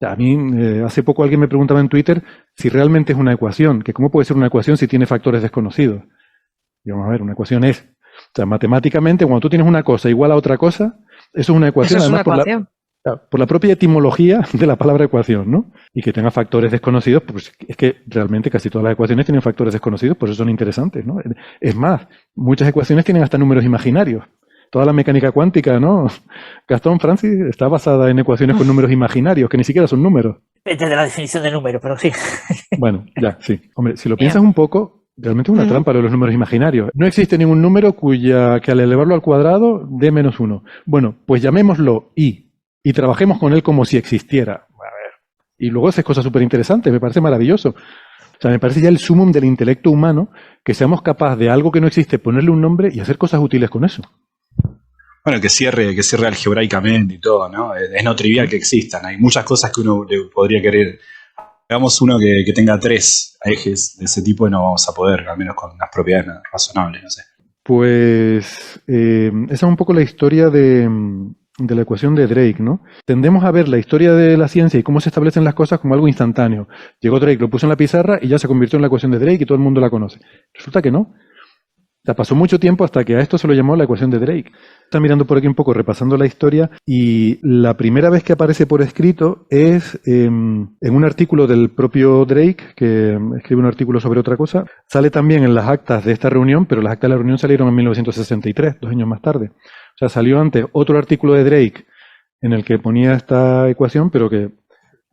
A mí, hace poco alguien me preguntaba en Twitter si realmente es una ecuación, que cómo puede ser una ecuación si tiene factores desconocidos. Y vamos a ver, una ecuación es, o sea, matemáticamente, cuando tú tienes una cosa igual a otra cosa, eso es una ecuación. Eso es además, una ecuación. por la propia etimología de la palabra ecuación, ¿no? Y que tenga factores desconocidos, pues es que realmente casi todas las ecuaciones tienen factores desconocidos, por eso son interesantes, ¿no? Es más, muchas ecuaciones tienen hasta números imaginarios. Toda la mecánica cuántica, ¿no? Gastón, Francis, está basada en ecuaciones con números imaginarios, que ni siquiera son números. Depende de la definición de número, pero sí. Bueno, ya, sí. Hombre, si lo piensas un poco, realmente es una trampa lo de los números imaginarios. No existe ningún número que al elevarlo al cuadrado dé -1. Bueno, pues llamémoslo i y trabajemos con él como si existiera. A ver. Y luego haces cosas súper interesantes, me parece maravilloso. O sea, me parece ya el sumum del intelecto humano que seamos capaces de algo que no existe, ponerle un nombre y hacer cosas útiles con eso. Bueno, que cierre algebraicamente y todo, ¿no? Es no trivial que existan. Hay muchas cosas que uno le podría querer. Hagamos uno que tenga 3 ejes de ese tipo y no vamos a poder, al menos con unas propiedades razonables, no sé. Pues esa es un poco la historia de la ecuación de Drake, ¿no? Tendemos a ver la historia de la ciencia y cómo se establecen las cosas como algo instantáneo. Llegó Drake, lo puso en la pizarra y ya se convirtió en la ecuación de Drake y todo el mundo la conoce. Resulta que no. O sea, pasó mucho tiempo hasta que a esto se lo llamó la ecuación de Drake. Está mirando por aquí un poco, repasando la historia, y la primera vez que aparece por escrito es en un artículo del propio Drake, que escribe un artículo sobre otra cosa. Sale también en las actas de esta reunión, pero las actas de la reunión salieron en 1963, 2 años más tarde. O sea, salió antes otro artículo de Drake en el que ponía esta ecuación, pero que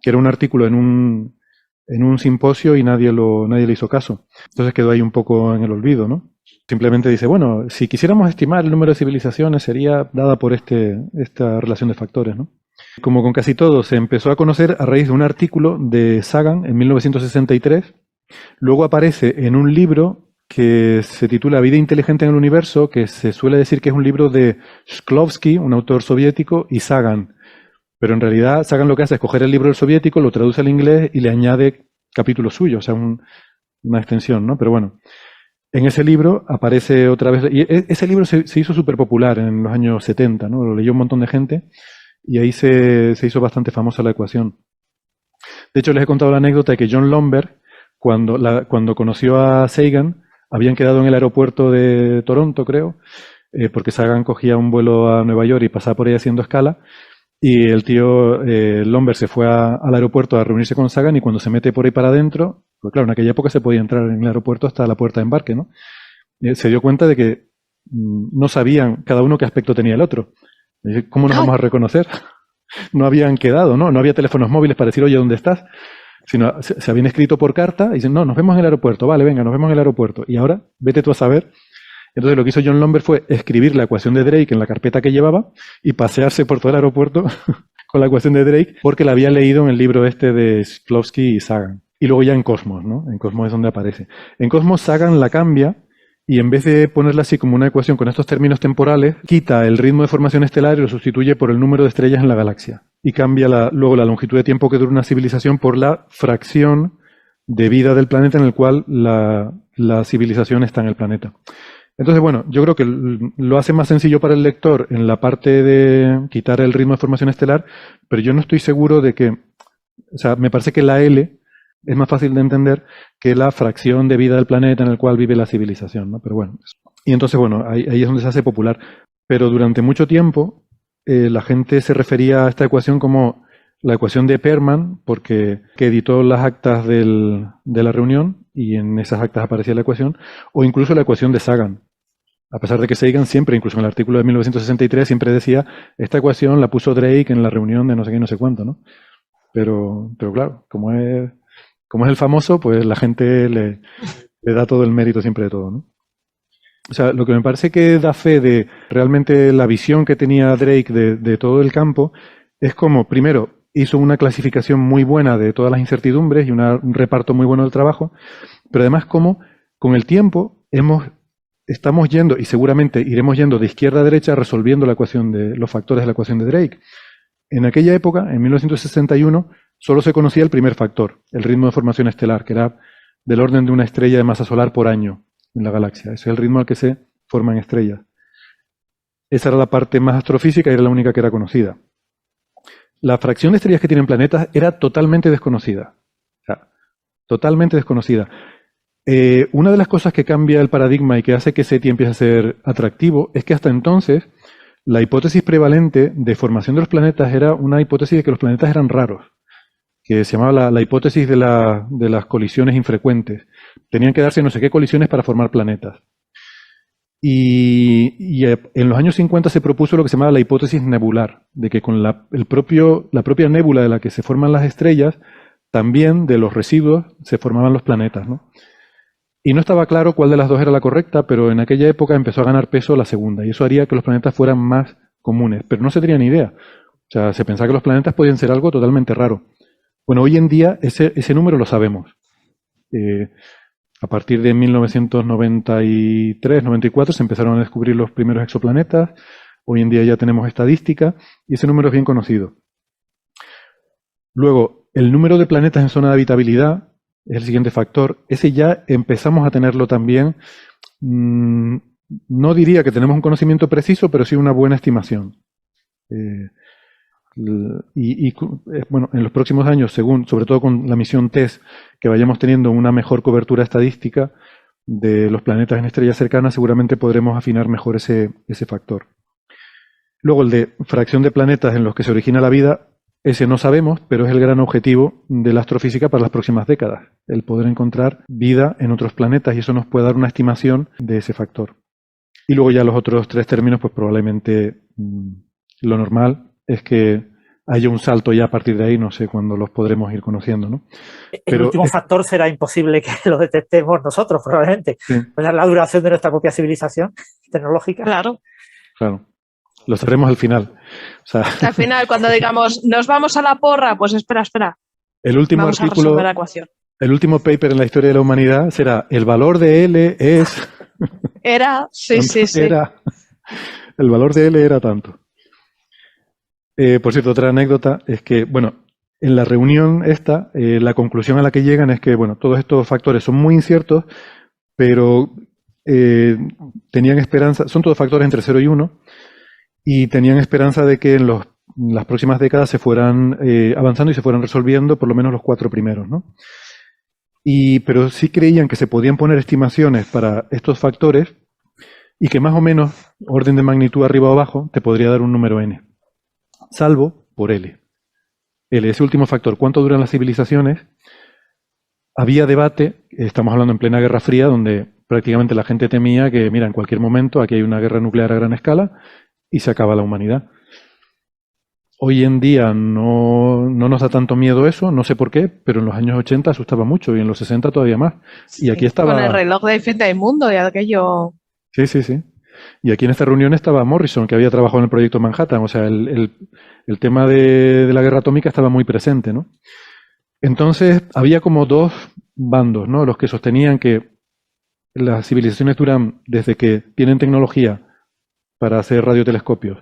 era un artículo en un simposio y nadie le hizo caso. Entonces quedó ahí un poco en el olvido, ¿no? Simplemente dice, bueno, si quisiéramos estimar el número de civilizaciones sería dada por esta relación de factores, ¿no? Como con casi todo, se empezó a conocer a raíz de un artículo de Sagan en 1963. Luego aparece en un libro que se titula Vida inteligente en el universo, que se suele decir que es un libro de Shklovsky, un autor soviético, y Sagan. Pero en realidad Sagan lo que hace es coger el libro del soviético, lo traduce al inglés y le añade capítulos suyos, o sea, una extensión, ¿no? Pero bueno. En ese libro aparece otra vez, y ese libro se hizo súper popular en los años 70, ¿no? Lo leyó un montón de gente y ahí se hizo bastante famosa la ecuación. De hecho, les he contado la anécdota de que John Lomberg, cuando conoció a Sagan, habían quedado en el aeropuerto de Toronto, creo, porque Sagan cogía un vuelo a Nueva York y pasaba por ahí haciendo escala, y el tío Lomberg se fue al aeropuerto a reunirse con Sagan y cuando se mete por ahí para adentro, pues claro, en aquella época se podía entrar en el aeropuerto hasta la puerta de embarque, ¿no? Se dio cuenta de que no sabían cada uno qué aspecto tenía el otro. ¿Cómo nos vamos a reconocer? No habían quedado, ¿no? No había teléfonos móviles para decir, oye, ¿dónde estás? Sino se habían escrito por carta y dicen, no, nos vemos en el aeropuerto, vale, venga, nos vemos en el aeropuerto. Y ahora, vete tú a saber. Entonces lo que hizo John Lomberg fue escribir la ecuación de Drake en la carpeta que llevaba y pasearse por todo el aeropuerto con la ecuación de Drake porque la había leído en el libro este de Shklovsky y Sagan. Y luego ya en Cosmos, ¿no? En Cosmos es donde aparece. En Cosmos Sagan la cambia y en vez de ponerla así como una ecuación con estos términos temporales, quita el ritmo de formación estelar y lo sustituye por el número de estrellas en la galaxia. Y cambia luego la longitud de tiempo que dura una civilización por la fracción de vida del planeta en el cual la civilización está en el planeta. Entonces, bueno, yo creo que lo hace más sencillo para el lector en la parte de quitar el ritmo de formación estelar, pero yo no estoy seguro de que, o sea, me parece que la L es más fácil de entender que la fracción de vida del planeta en el cual vive la civilización, ¿no? Pero bueno, y entonces, bueno, ahí es donde se hace popular. pero durante mucho tiempo la gente se refería a esta ecuación como la ecuación de Perman, porque que editó las actas de la reunión y en esas actas aparecía la ecuación, o incluso la ecuación de Sagan. A pesar de que Sagan siempre, incluso en el artículo de 1963, siempre decía, esta ecuación la puso Drake en la reunión de no sé qué y no sé cuánto, ¿no? Pero claro, como es el famoso, pues la gente le da todo el mérito siempre de todo, ¿no? O sea, lo que me parece que da fe de realmente la visión que tenía Drake de todo el campo es como, primero, hizo una clasificación muy buena de todas las incertidumbres y un reparto muy bueno del trabajo, pero además como con el tiempo estamos yendo, y seguramente iremos yendo de izquierda a derecha resolviendo la ecuación de los factores de la ecuación de Drake. En aquella época, en 1961, solo se conocía el primer factor, el ritmo de formación estelar, que era del orden de una estrella de masa solar por año en la galaxia. Ese es el ritmo al que se forman estrellas. Esa era la parte más astrofísica y era la única que era conocida. La fracción de estrellas que tienen planetas era totalmente desconocida. O sea, totalmente desconocida. Una de las cosas que cambia el paradigma y que hace que SETI empiece a ser atractivo es que hasta entonces la hipótesis prevalente de formación de los planetas era una hipótesis de que los planetas eran raros, que se llamaba la hipótesis de las colisiones infrecuentes. Tenían que darse no sé qué colisiones para formar planetas. Y en los años 50 se propuso lo que se llamaba la hipótesis nebular, de que con la propia nébula de la que se forman las estrellas, también de los residuos se formaban los planetas, ¿no? Y no estaba claro cuál de las dos era la correcta, pero en aquella época empezó a ganar peso la segunda, y eso haría que los planetas fueran más comunes, pero no se tenía ni idea. O sea, se pensaba que los planetas podían ser algo totalmente raro. Bueno, hoy en día ese número lo sabemos. A partir de 1993-94 se empezaron a descubrir los primeros exoplanetas. Hoy en día ya tenemos estadística y ese número es bien conocido. Luego, el número de planetas en zona de habitabilidad es el siguiente factor. Ese ya empezamos a tenerlo también. No diría que tenemos un conocimiento preciso, pero sí una buena estimación. Bueno, en los próximos años, sobre todo con la misión TESS, que vayamos teniendo una mejor cobertura estadística de los planetas en estrellas cercanas, seguramente podremos afinar mejor ese factor. Luego, el de fracción de planetas en los que se origina la vida, ese no sabemos, pero es el gran objetivo de la astrofísica para las próximas décadas, el poder encontrar vida en otros planetas, y eso nos puede dar una estimación de ese factor. Y luego ya los otros tres términos, pues probablemente lo normal es que haya un salto ya a partir de ahí, no sé cuándo los podremos ir conociendo, ¿no? El último factor será imposible que lo detectemos nosotros, probablemente. Sí. Pues la duración de nuestra propia civilización tecnológica. Claro. Claro. Lo sabremos al final. O sea, Al final, cuando digamos, nos vamos a la porra, pues espera. el último Vamos artículo, a resolver la ecuación. el último paper en la historia de la humanidad será el valor de L es... Era, sí. El valor de L era tanto. Por cierto, otra anécdota es que, bueno, en la reunión esta, la conclusión a la que llegan es que, bueno, todos estos factores son muy inciertos, pero tenían esperanza, son todos factores entre 0 y 1, y tenían esperanza de que en las próximas décadas se fueran avanzando y se fueran resolviendo por lo menos los 4 primeros, ¿no? Pero sí creían que se podían poner estimaciones para estos factores y que más o menos, orden de magnitud arriba o abajo, te podría dar un número n. Salvo por L. L, ese último factor, ¿cuánto duran las civilizaciones? Había debate, estamos hablando en plena Guerra Fría, donde prácticamente la gente temía que, mira, en cualquier momento aquí hay una guerra nuclear a gran escala y se acaba la humanidad. Hoy en día no nos da tanto miedo eso, no sé por qué, pero en los años 80 asustaba mucho y en los 60 todavía más. Y aquí estaba... Con el reloj de fin del mundo y aquello... Sí. Y aquí en esta reunión estaba Morrison, que había trabajado en el proyecto Manhattan. O sea, el tema de la guerra atómica estaba muy presente, ¿no? Entonces, había como dos bandos, ¿no? Los que sostenían que las civilizaciones duran desde que tienen tecnología para hacer radiotelescopios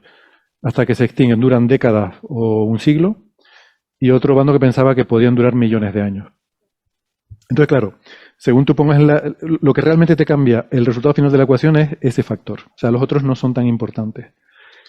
hasta que se extinguen, duran décadas o un siglo, y otro bando que pensaba que podían durar millones de años. Entonces, claro, según tú pongas lo que realmente te cambia el resultado final de la ecuación es ese factor. O sea, los otros no son tan importantes.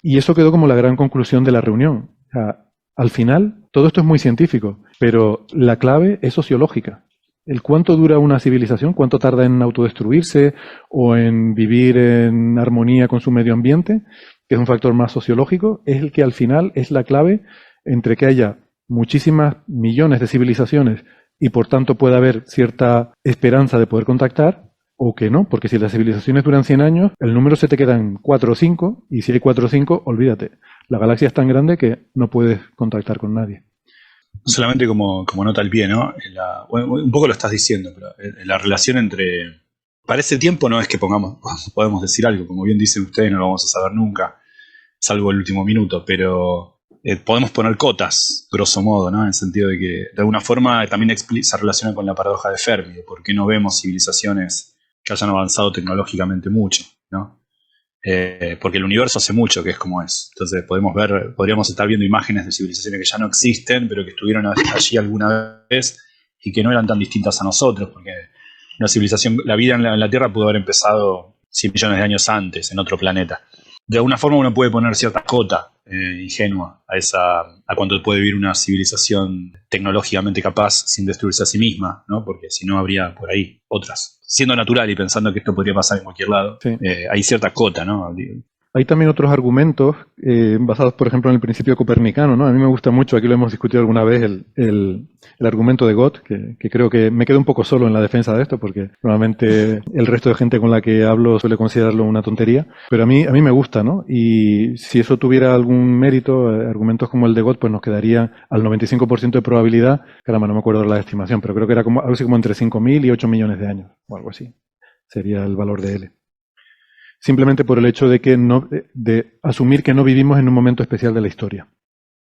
Y eso quedó como la gran conclusión de la reunión. O sea, al final, todo esto es muy científico, pero la clave es sociológica. El cuánto dura una civilización, cuánto tarda en autodestruirse o en vivir en armonía con su medio ambiente, que es un factor más sociológico, es el que al final es la clave entre que haya muchísimas millones de civilizaciones y por tanto puede haber cierta esperanza de poder contactar, o que no, porque si las civilizaciones duran 100 años, el número se te queda en 4 o 5, y si hay 4 o 5, olvídate. La galaxia es tan grande que no puedes contactar con nadie. Solamente como nota al pie, ¿no? Bueno, un poco lo estás diciendo, pero la relación entre... Para ese tiempo no es que podemos decir algo, como bien dicen ustedes, no lo vamos a saber nunca, salvo el último minuto, pero podemos poner cotas, grosso modo, ¿no? En el sentido de que de alguna forma también se relaciona con la paradoja de Fermi, de por qué no vemos civilizaciones que hayan avanzado tecnológicamente mucho, ¿no? Porque el universo hace mucho que es como es. Entonces podríamos estar viendo imágenes de civilizaciones que ya no existen, pero que estuvieron allí alguna vez y que no eran tan distintas a nosotros, porque una civilización, la vida en la Tierra pudo haber empezado 100 millones de años antes, en otro planeta. De alguna forma uno puede poner cierta cota ingenua a cuánto puede vivir una civilización tecnológicamente capaz sin destruirse a sí misma, ¿no? Porque si no habría por ahí otras. Siendo natural y pensando que esto podría pasar en cualquier lado, Sí. hay cierta cota, ¿no? Hay también otros argumentos basados, por ejemplo, en el principio copernicano, ¿no? A mí me gusta mucho, aquí lo hemos discutido alguna vez, el argumento de Gott, que creo que me quedo un poco solo en la defensa de esto, porque normalmente el resto de gente con la que hablo suele considerarlo una tontería, pero a mí me gusta, ¿no? Y si eso tuviera algún mérito, argumentos como el de Gott, pues nos quedaría al 95% de probabilidad, caramba, no me acuerdo de la estimación, pero creo que era como algo así como entre 5.000 y 8 millones de años, o algo así. Sería el valor de L. Simplemente por el hecho de asumir que no vivimos en un momento especial de la historia,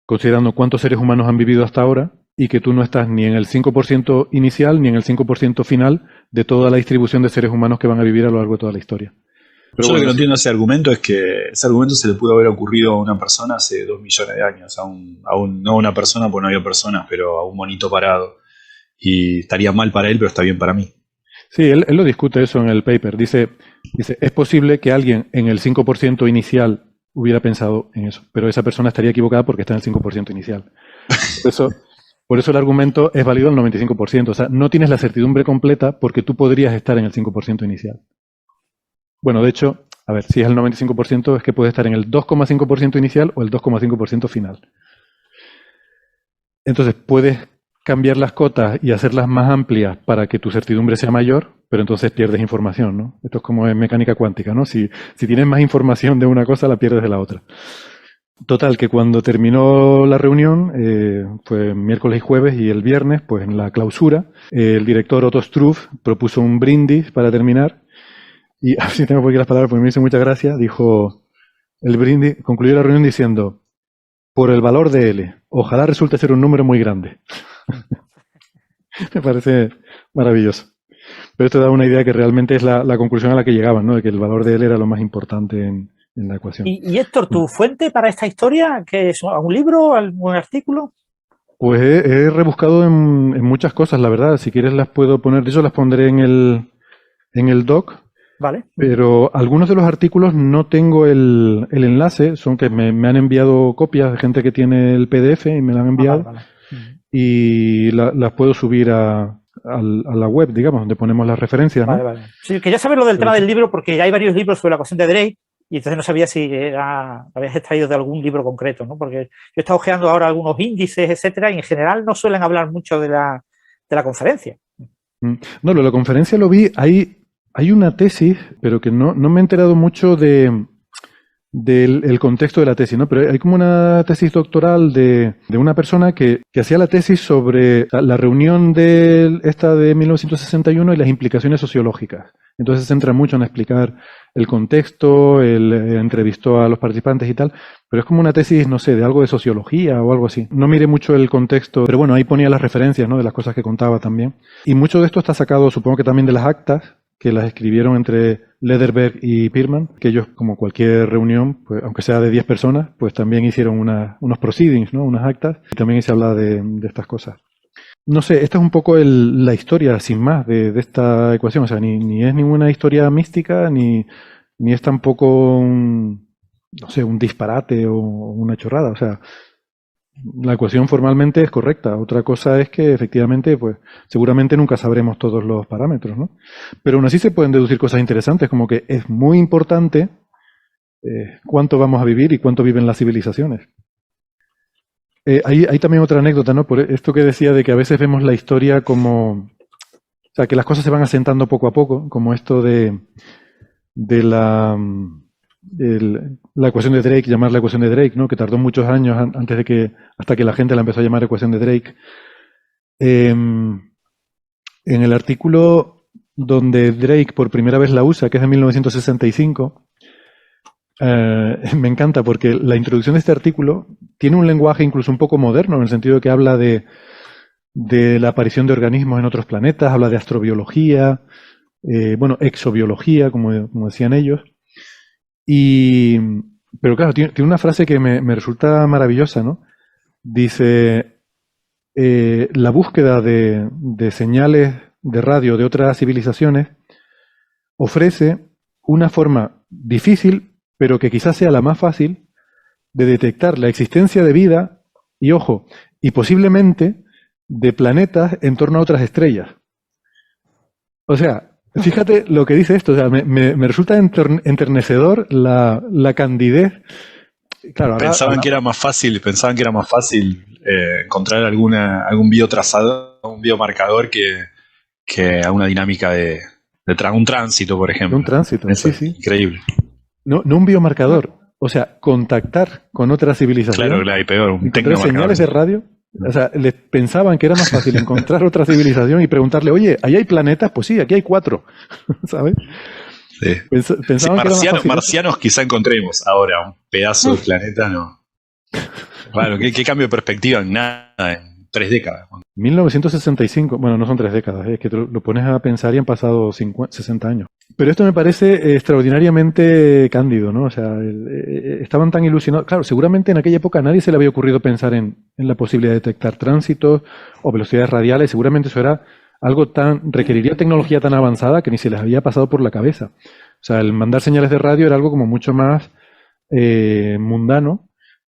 considerando cuántos seres humanos han vivido hasta ahora y que tú no estás ni en el 5% inicial ni en el 5% final de toda la distribución de seres humanos que van a vivir a lo largo de toda la historia. Pero Yo lo que bueno, no entiendo de ese argumento es que ese argumento se le pudo haber ocurrido a una persona hace 2 millones de años, no a una persona, porque no había personas, pero a un monito parado. Y estaría mal para él, pero está bien para mí. sí, él lo discute eso en el paper. Dice, es posible que alguien en el 5% inicial hubiera pensado en eso, pero esa persona estaría equivocada porque está en el 5% inicial. Por eso el argumento es válido al 95%. O sea, no tienes la certidumbre completa porque tú podrías estar en el 5% inicial. Bueno, de hecho, a ver, si es el 95% es que puede estar en el 2,5% inicial o el 2,5% final. Entonces, puedes cambiar las cotas y hacerlas más amplias para que tu certidumbre sea mayor, pero entonces pierdes información, ¿no? Esto es como en mecánica cuántica, ¿no? Si tienes más información de una cosa, la pierdes de la otra. Total, que cuando terminó la reunión, fue miércoles y jueves, y el viernes, pues en la clausura, el director Otto Struve propuso un brindis para terminar, y a ver si tengo por aquí las palabras porque me hizo mucha gracia, dijo, el brindis, concluyó la reunión diciendo, por el valor de L, ojalá resulte ser un número muy grande. Me parece maravilloso. Pero esto da una idea que realmente es la conclusión a la que llegaban, ¿no? De que el valor de L era lo más importante en la ecuación. Y Héctor, ¿tu fuente para esta historia? ¿Qué es? ¿Un libro? ¿Algún artículo? Pues he rebuscado en muchas cosas, la verdad. Si quieres las puedo poner, de hecho las pondré en el doc. Vale. Pero algunos de los artículos no tengo el enlace, son que me han enviado copias de gente que tiene el PDF y me la han enviado. Vale. Y las puedo subir a la web, digamos, donde ponemos las referencias, ¿no? Vale. Sí, quería saber lo del tema del libro porque ya hay varios libros sobre la ecuación de Drake y entonces no sabía si habías extraído de algún libro concreto, ¿no? Porque yo he estado ojeando ahora algunos índices, etcétera, y en general no suelen hablar mucho de la conferencia. No, la conferencia lo vi, hay una tesis, pero que no me he enterado mucho del contexto de la tesis, ¿no? Pero hay como una tesis doctoral de una persona que hacía la tesis sobre la reunión esta de 1961 y las implicaciones sociológicas. Entonces se centra mucho en explicar el contexto, entrevistó a los participantes y tal, pero es como una tesis, no sé, de algo de sociología o algo así. No miré mucho el contexto, pero bueno, ahí ponía las referencias, ¿no? De las cosas que contaba también. Y mucho de esto está sacado, supongo que también de las actas, que las escribieron entre Lederberg y Pirman, que ellos, como cualquier reunión, pues, aunque sea de 10 personas, pues también hicieron unos proceedings, ¿no? Unas actas, y también se habla de estas cosas. No sé, esta es un poco la historia, sin más, de esta ecuación. O sea, ni es ninguna historia mística, ni es tampoco un disparate o una chorrada. O sea, la ecuación formalmente es correcta. Otra cosa es que efectivamente, pues seguramente nunca sabremos todos los parámetros, ¿no? Pero aún así se pueden deducir cosas interesantes, como que es muy importante cuánto vamos a vivir y cuánto viven las civilizaciones. Hay también otra anécdota, ¿no? Por esto que decía de que a veces vemos la historia como, o sea, que las cosas se van asentando poco a poco, como esto de la ecuación de Drake, llamar la ecuación de Drake, ¿no? Que tardó muchos años antes de que, hasta que la gente la empezó a llamar ecuación de Drake. En el artículo donde Drake por primera vez la usa, que es de 1965, me encanta porque la introducción de este artículo tiene un lenguaje incluso un poco moderno, en el sentido de que habla de la aparición de organismos en otros planetas, habla de astrobiología, bueno, exobiología, como decían ellos. Pero claro, tiene una frase que me resulta maravillosa, ¿no? Dice, la búsqueda de señales de radio de otras civilizaciones ofrece una forma difícil, pero que quizás sea la más fácil, de detectar la existencia de vida y, ojo, y posiblemente de planetas en torno a otras estrellas. O sea, fíjate lo que dice esto, o sea, me resulta enternecedor la candidez. Claro, pensaban que era más fácil encontrar algún biotrazador, un biomarcador que a una dinámica de un tránsito, por ejemplo. Un tránsito, eso sí. Increíble. No un biomarcador, o sea, contactar con otra civilización. Claro, y peor, un tecnomarcador. Señales de radio. O sea, les pensaban que era más fácil encontrar otra civilización y preguntarle, oye, ¿ahí hay planetas? Pues sí, aquí hay 4, ¿sabes? Sí. Pensaban que era más fácil. Marcianos quizá encontremos, ahora un pedazo de planeta no. Claro, ¿qué cambio de perspectiva? Nada, en 3 décadas. 1965, bueno, no son 3 décadas, es que lo pones a pensar y han pasado 60 años. Pero esto me parece extraordinariamente cándido, ¿no? O sea, estaban tan ilusionados. Claro, seguramente en aquella época a nadie se le había ocurrido pensar en la posibilidad de detectar tránsitos o velocidades radiales. Seguramente eso era algo requeriría tecnología tan avanzada que ni se les había pasado por la cabeza. O sea, el mandar señales de radio era algo como mucho más mundano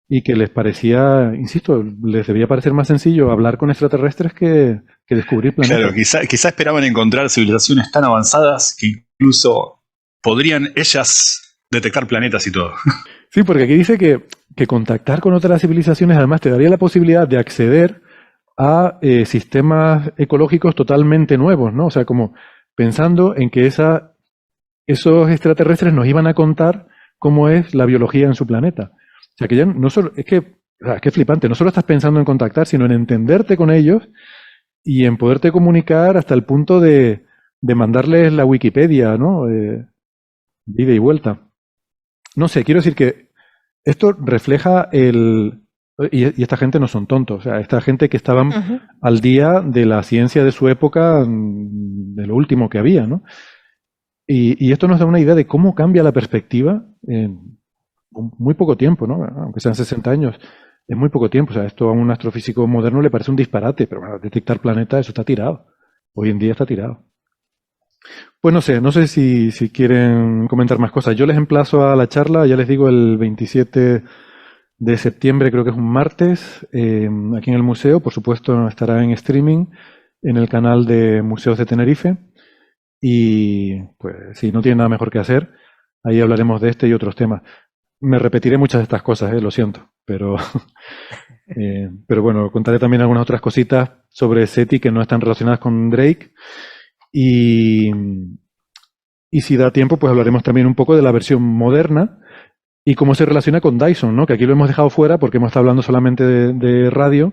y que les parecía, insisto, les debía parecer más sencillo hablar con extraterrestres que descubrir planetas. Claro, quizá esperaban encontrar civilizaciones tan avanzadas que incluso podrían ellas detectar planetas y todo. Sí, porque aquí dice que contactar con otras civilizaciones además te daría la posibilidad de acceder a sistemas ecológicos totalmente nuevos, ¿no? O sea, como pensando en que esos extraterrestres nos iban a contar cómo es la biología en su planeta. O sea, que ya no solo, es que flipante, no solo estás pensando en contactar, sino en entenderte con ellos y en poderte comunicar hasta el punto de mandarles la Wikipedia, ¿no? Ida y vuelta. No sé, quiero decir que esto refleja y esta gente no son tontos, o sea, esta gente que estaban al día de la ciencia de su época, de lo último que había, ¿no? Y esto nos da una idea de cómo cambia la perspectiva en muy poco tiempo, ¿no? Aunque sean 60 años, es muy poco tiempo. O sea, esto a un astrofísico moderno le parece un disparate, pero bueno, detectar planetas, eso está tirado. Hoy en día está tirado. Pues no sé si quieren comentar más cosas. Yo les emplazo a la charla, ya les digo, el 27 de septiembre, creo que es un martes, aquí en el museo. Por supuesto, estará en streaming en el canal de Museos de Tenerife. Y pues si no tienen nada mejor que hacer, ahí hablaremos de este y otros temas. Me repetiré muchas de estas cosas, lo siento, pero bueno, contaré también algunas otras cositas sobre SETI que no están relacionadas con Drake y si da tiempo, pues hablaremos también un poco de la versión moderna y cómo se relaciona con Dyson, ¿no? Que aquí lo hemos dejado fuera porque hemos estado hablando solamente de radio,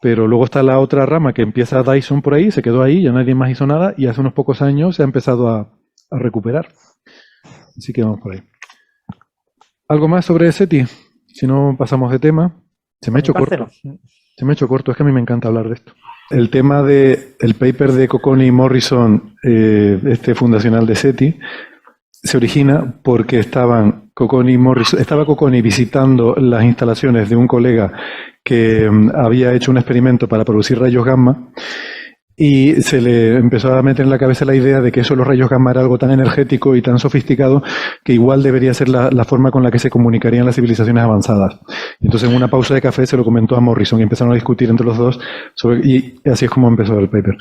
pero luego está la otra rama que empieza Dyson por ahí, se quedó ahí, ya nadie más hizo nada y hace unos pocos años se ha empezado a recuperar. Así que vamos por ahí. ¿Algo más sobre SETI? Si no, pasamos de tema. Se me ha hecho corto. Es que a mí me encanta hablar de esto. El tema del paper de Cocconi y Morrison, fundacional de SETI, se origina porque estaba Cocconi visitando las instalaciones de un colega que había hecho un experimento para producir rayos gamma y se le empezó a meter en la cabeza la idea de que eso, los rayos gamma, era algo tan energético y tan sofisticado que igual debería ser la forma con la que se comunicarían las civilizaciones avanzadas. Entonces, en una pausa de café se lo comentó a Morrison y empezaron a discutir entre los dos y así es como empezó el paper.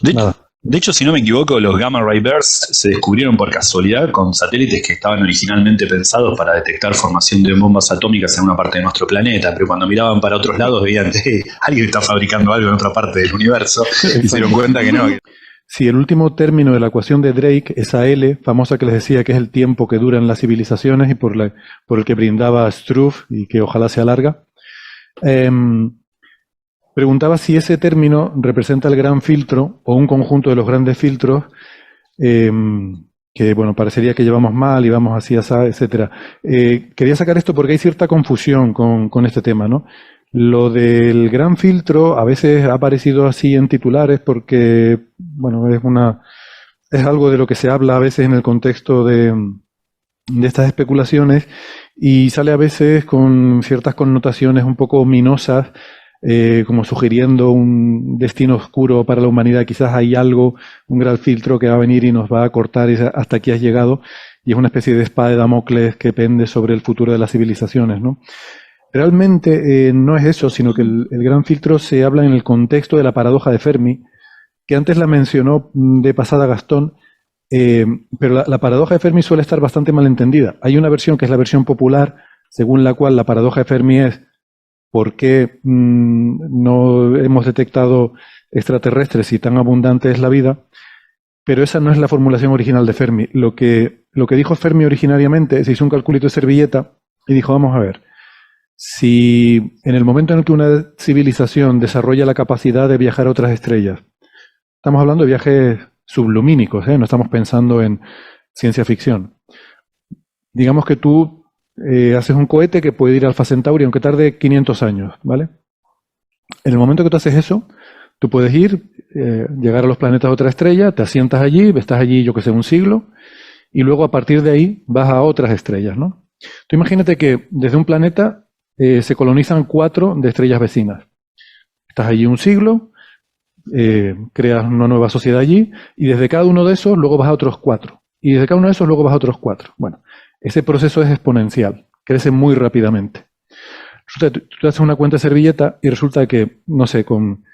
De De hecho, si no me equivoco, los Gamma Ray Bursts se descubrieron por casualidad con satélites que estaban originalmente pensados para detectar formación de bombas atómicas en una parte de nuestro planeta, pero cuando miraban para otros lados veían que alguien está fabricando algo en otra parte del universo y se dieron cuenta que no. Sí, el último término de la ecuación de Drake, esa L famosa que les decía que es el tiempo que duran las civilizaciones y por el que brindaba Struve y que ojalá se alarga, preguntaba si ese término representa el gran filtro o un conjunto de los grandes filtros que, bueno, parecería que llevamos mal y vamos así, así, etcétera. Quería sacar esto porque hay cierta confusión con este tema, ¿no? Lo del gran filtro a veces ha aparecido así en titulares porque, bueno, es algo de lo que se habla a veces en el contexto de estas especulaciones y sale a veces con ciertas connotaciones un poco ominosas, como sugiriendo un destino oscuro para la humanidad. Quizás hay algo, un gran filtro que va a venir y nos va a cortar y hasta aquí has llegado, y es una especie de espada de Damocles que pende sobre el futuro de las civilizaciones, ¿no? Realmente no es eso, sino que el gran filtro se habla en el contexto de la paradoja de Fermi, que antes la mencionó de pasada Gastón, pero la paradoja de Fermi suele estar bastante mal entendida. Hay una versión que es la versión popular, según la cual la paradoja de Fermi es ¿por qué no hemos detectado extraterrestres si tan abundante es la vida? Pero esa no es la formulación original de Fermi. Lo que dijo Fermi originariamente, se hizo un calculito de servilleta y dijo, vamos a ver, si en el momento en el que una civilización desarrolla la capacidad de viajar a otras estrellas, estamos hablando de viajes sublumínicos, no estamos pensando en ciencia ficción. Digamos que tú haces un cohete que puede ir a Alpha Centauri aunque tarde 500 años, ¿vale? En el momento que tú haces eso, tú puedes ir, llegar a los planetas de otra estrella, te asientas allí, estás allí, yo que sé, un siglo, y luego a partir de ahí vas a otras estrellas, ¿no? Tú imagínate que desde un planeta se colonizan 4 de estrellas vecinas. Estás allí un siglo, creas una nueva sociedad allí, y desde cada uno de esos luego vas a otros 4. Y desde cada uno de esos luego vas a otros 4. Bueno, ese proceso es exponencial, crece muy rápidamente. Resulta que tú haces una cuenta de servilleta y resulta que, no sé, con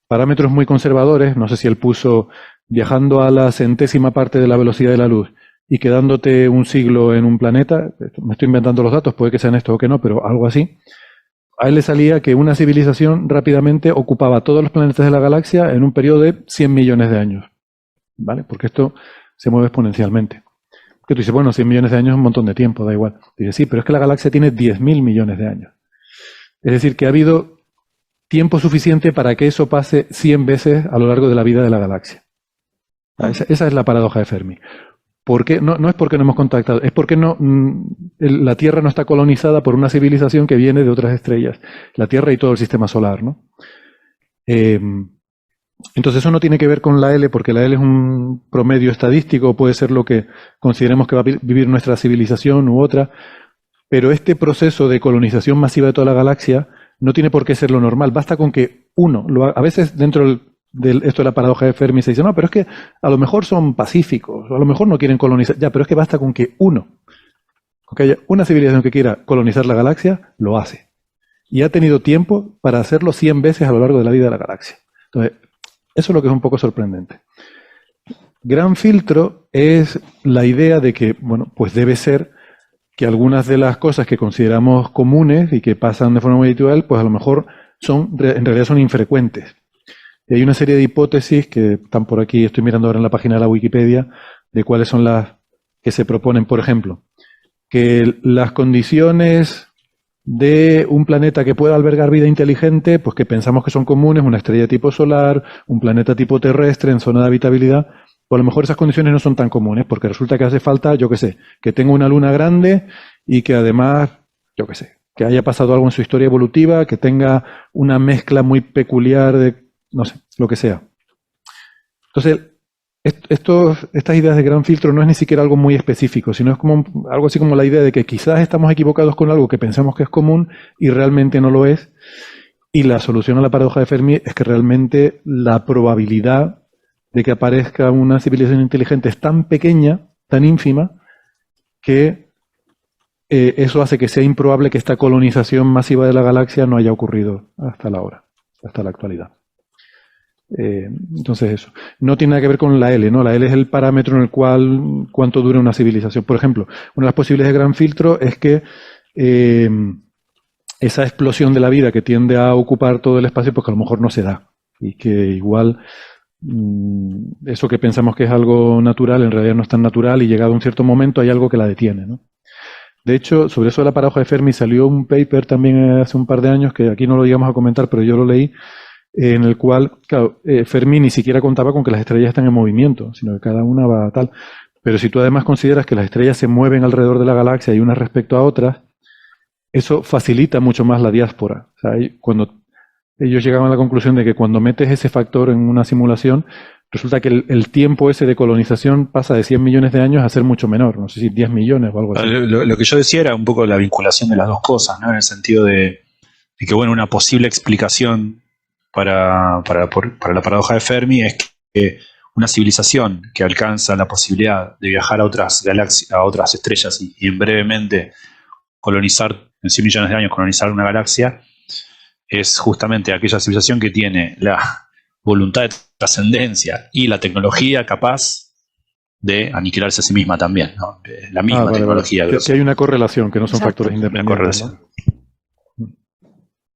parámetros muy conservadores, no sé si él puso viajando a la centésima parte de la velocidad de la luz y quedándote un siglo en un planeta, me estoy inventando los datos, puede que sean estos o que no, pero algo así, a él le salía que una civilización rápidamente ocupaba todos los planetas de la galaxia en un periodo de 100 millones de años, ¿vale? Porque esto se mueve exponencialmente. Que tú dices, bueno, 100 millones de años es un montón de tiempo, da igual. Dices, sí, pero es que la galaxia tiene 10.000 millones de años. Es decir, que ha habido tiempo suficiente para que eso pase 100 veces a lo largo de la vida de la galaxia. Esa es la paradoja de Fermi. ¿Por qué? No es porque no hemos contactado, es porque la Tierra no está colonizada por una civilización que viene de otras estrellas. La Tierra y todo el sistema solar, ¿no? Entonces eso no tiene que ver con la L, porque la L es un promedio estadístico, puede ser lo que consideremos que va a vivir nuestra civilización u otra, pero este proceso de colonización masiva de toda la galaxia no tiene por qué ser lo normal. Basta con que uno, a veces dentro de esto de la paradoja de Fermi se dice, no, pero es que a lo mejor son pacíficos, o a lo mejor no quieren colonizar, ya, pero es que basta con que uno, con que haya una civilización que quiera colonizar la galaxia, lo hace. Y ha tenido tiempo para hacerlo 100 veces a lo largo de la vida de la galaxia. Entonces, eso es lo que es un poco sorprendente. Gran filtro es la idea de que, bueno, pues debe ser que algunas de las cosas que consideramos comunes y que pasan de forma muy habitual, pues a lo mejor en realidad son infrecuentes. Y hay una serie de hipótesis que están por aquí, estoy mirando ahora en la página de la Wikipedia, de cuáles son las que se proponen. Por ejemplo, que las condiciones de un planeta que pueda albergar vida inteligente, pues que pensamos que son comunes, una estrella tipo solar, un planeta tipo terrestre en zona de habitabilidad, o a lo mejor esas condiciones no son tan comunes, porque resulta que hace falta, yo qué sé, que tenga una luna grande y que además, yo qué sé, que haya pasado algo en su historia evolutiva, que tenga una mezcla muy peculiar de, no sé, lo que sea. Entonces, estas ideas de gran filtro no es ni siquiera algo muy específico, sino es como algo así como la idea de que quizás estamos equivocados con algo que pensamos que es común y realmente no lo es. Y la solución a la paradoja de Fermi es que realmente la probabilidad de que aparezca una civilización inteligente es tan pequeña, tan ínfima, que eso hace que sea improbable que esta colonización masiva de la galaxia no haya ocurrido hasta la hora, hasta la actualidad. Entonces eso. No tiene nada que ver con la L, ¿no? La L es el parámetro en el cual cuánto dura una civilización. Por ejemplo, una de las posibilidades de gran filtro es que esa explosión de la vida que tiende a ocupar todo el espacio, pues que a lo mejor no se da. Y que igual eso que pensamos que es algo natural, en realidad no es tan natural y llegado a un cierto momento hay algo que la detiene, ¿no? De hecho, sobre eso de la paradoja de Fermi salió un paper también hace un par de años, que aquí no lo llegamos a comentar, pero yo lo leí, en el cual, claro, Fermi ni siquiera contaba con que las estrellas están en movimiento, sino que cada una va tal. Pero si tú además consideras que las estrellas se mueven alrededor de la galaxia y unas respecto a otras, eso facilita mucho más la diáspora. O sea, cuando ellos llegaban a la conclusión de que cuando metes ese factor en una simulación, resulta que el tiempo ese de colonización pasa de 100 millones de años a ser mucho menor, no sé si 10 millones o algo así. Lo que yo decía era un poco la vinculación de las dos cosas, ¿no? En el sentido de que, bueno, una posible explicación para la paradoja de Fermi es que una civilización que alcanza la posibilidad de viajar a otras galaxias, a otras estrellas y en brevemente colonizar, en 100 millones de años, colonizar una galaxia, es justamente aquella civilización que tiene la voluntad de trascendencia y la tecnología capaz de aniquilarse a sí misma también, ¿no? La misma tecnología. Vale. Que hay una correlación, que no son Exacto. factores independientes. Una correlación. ¿No?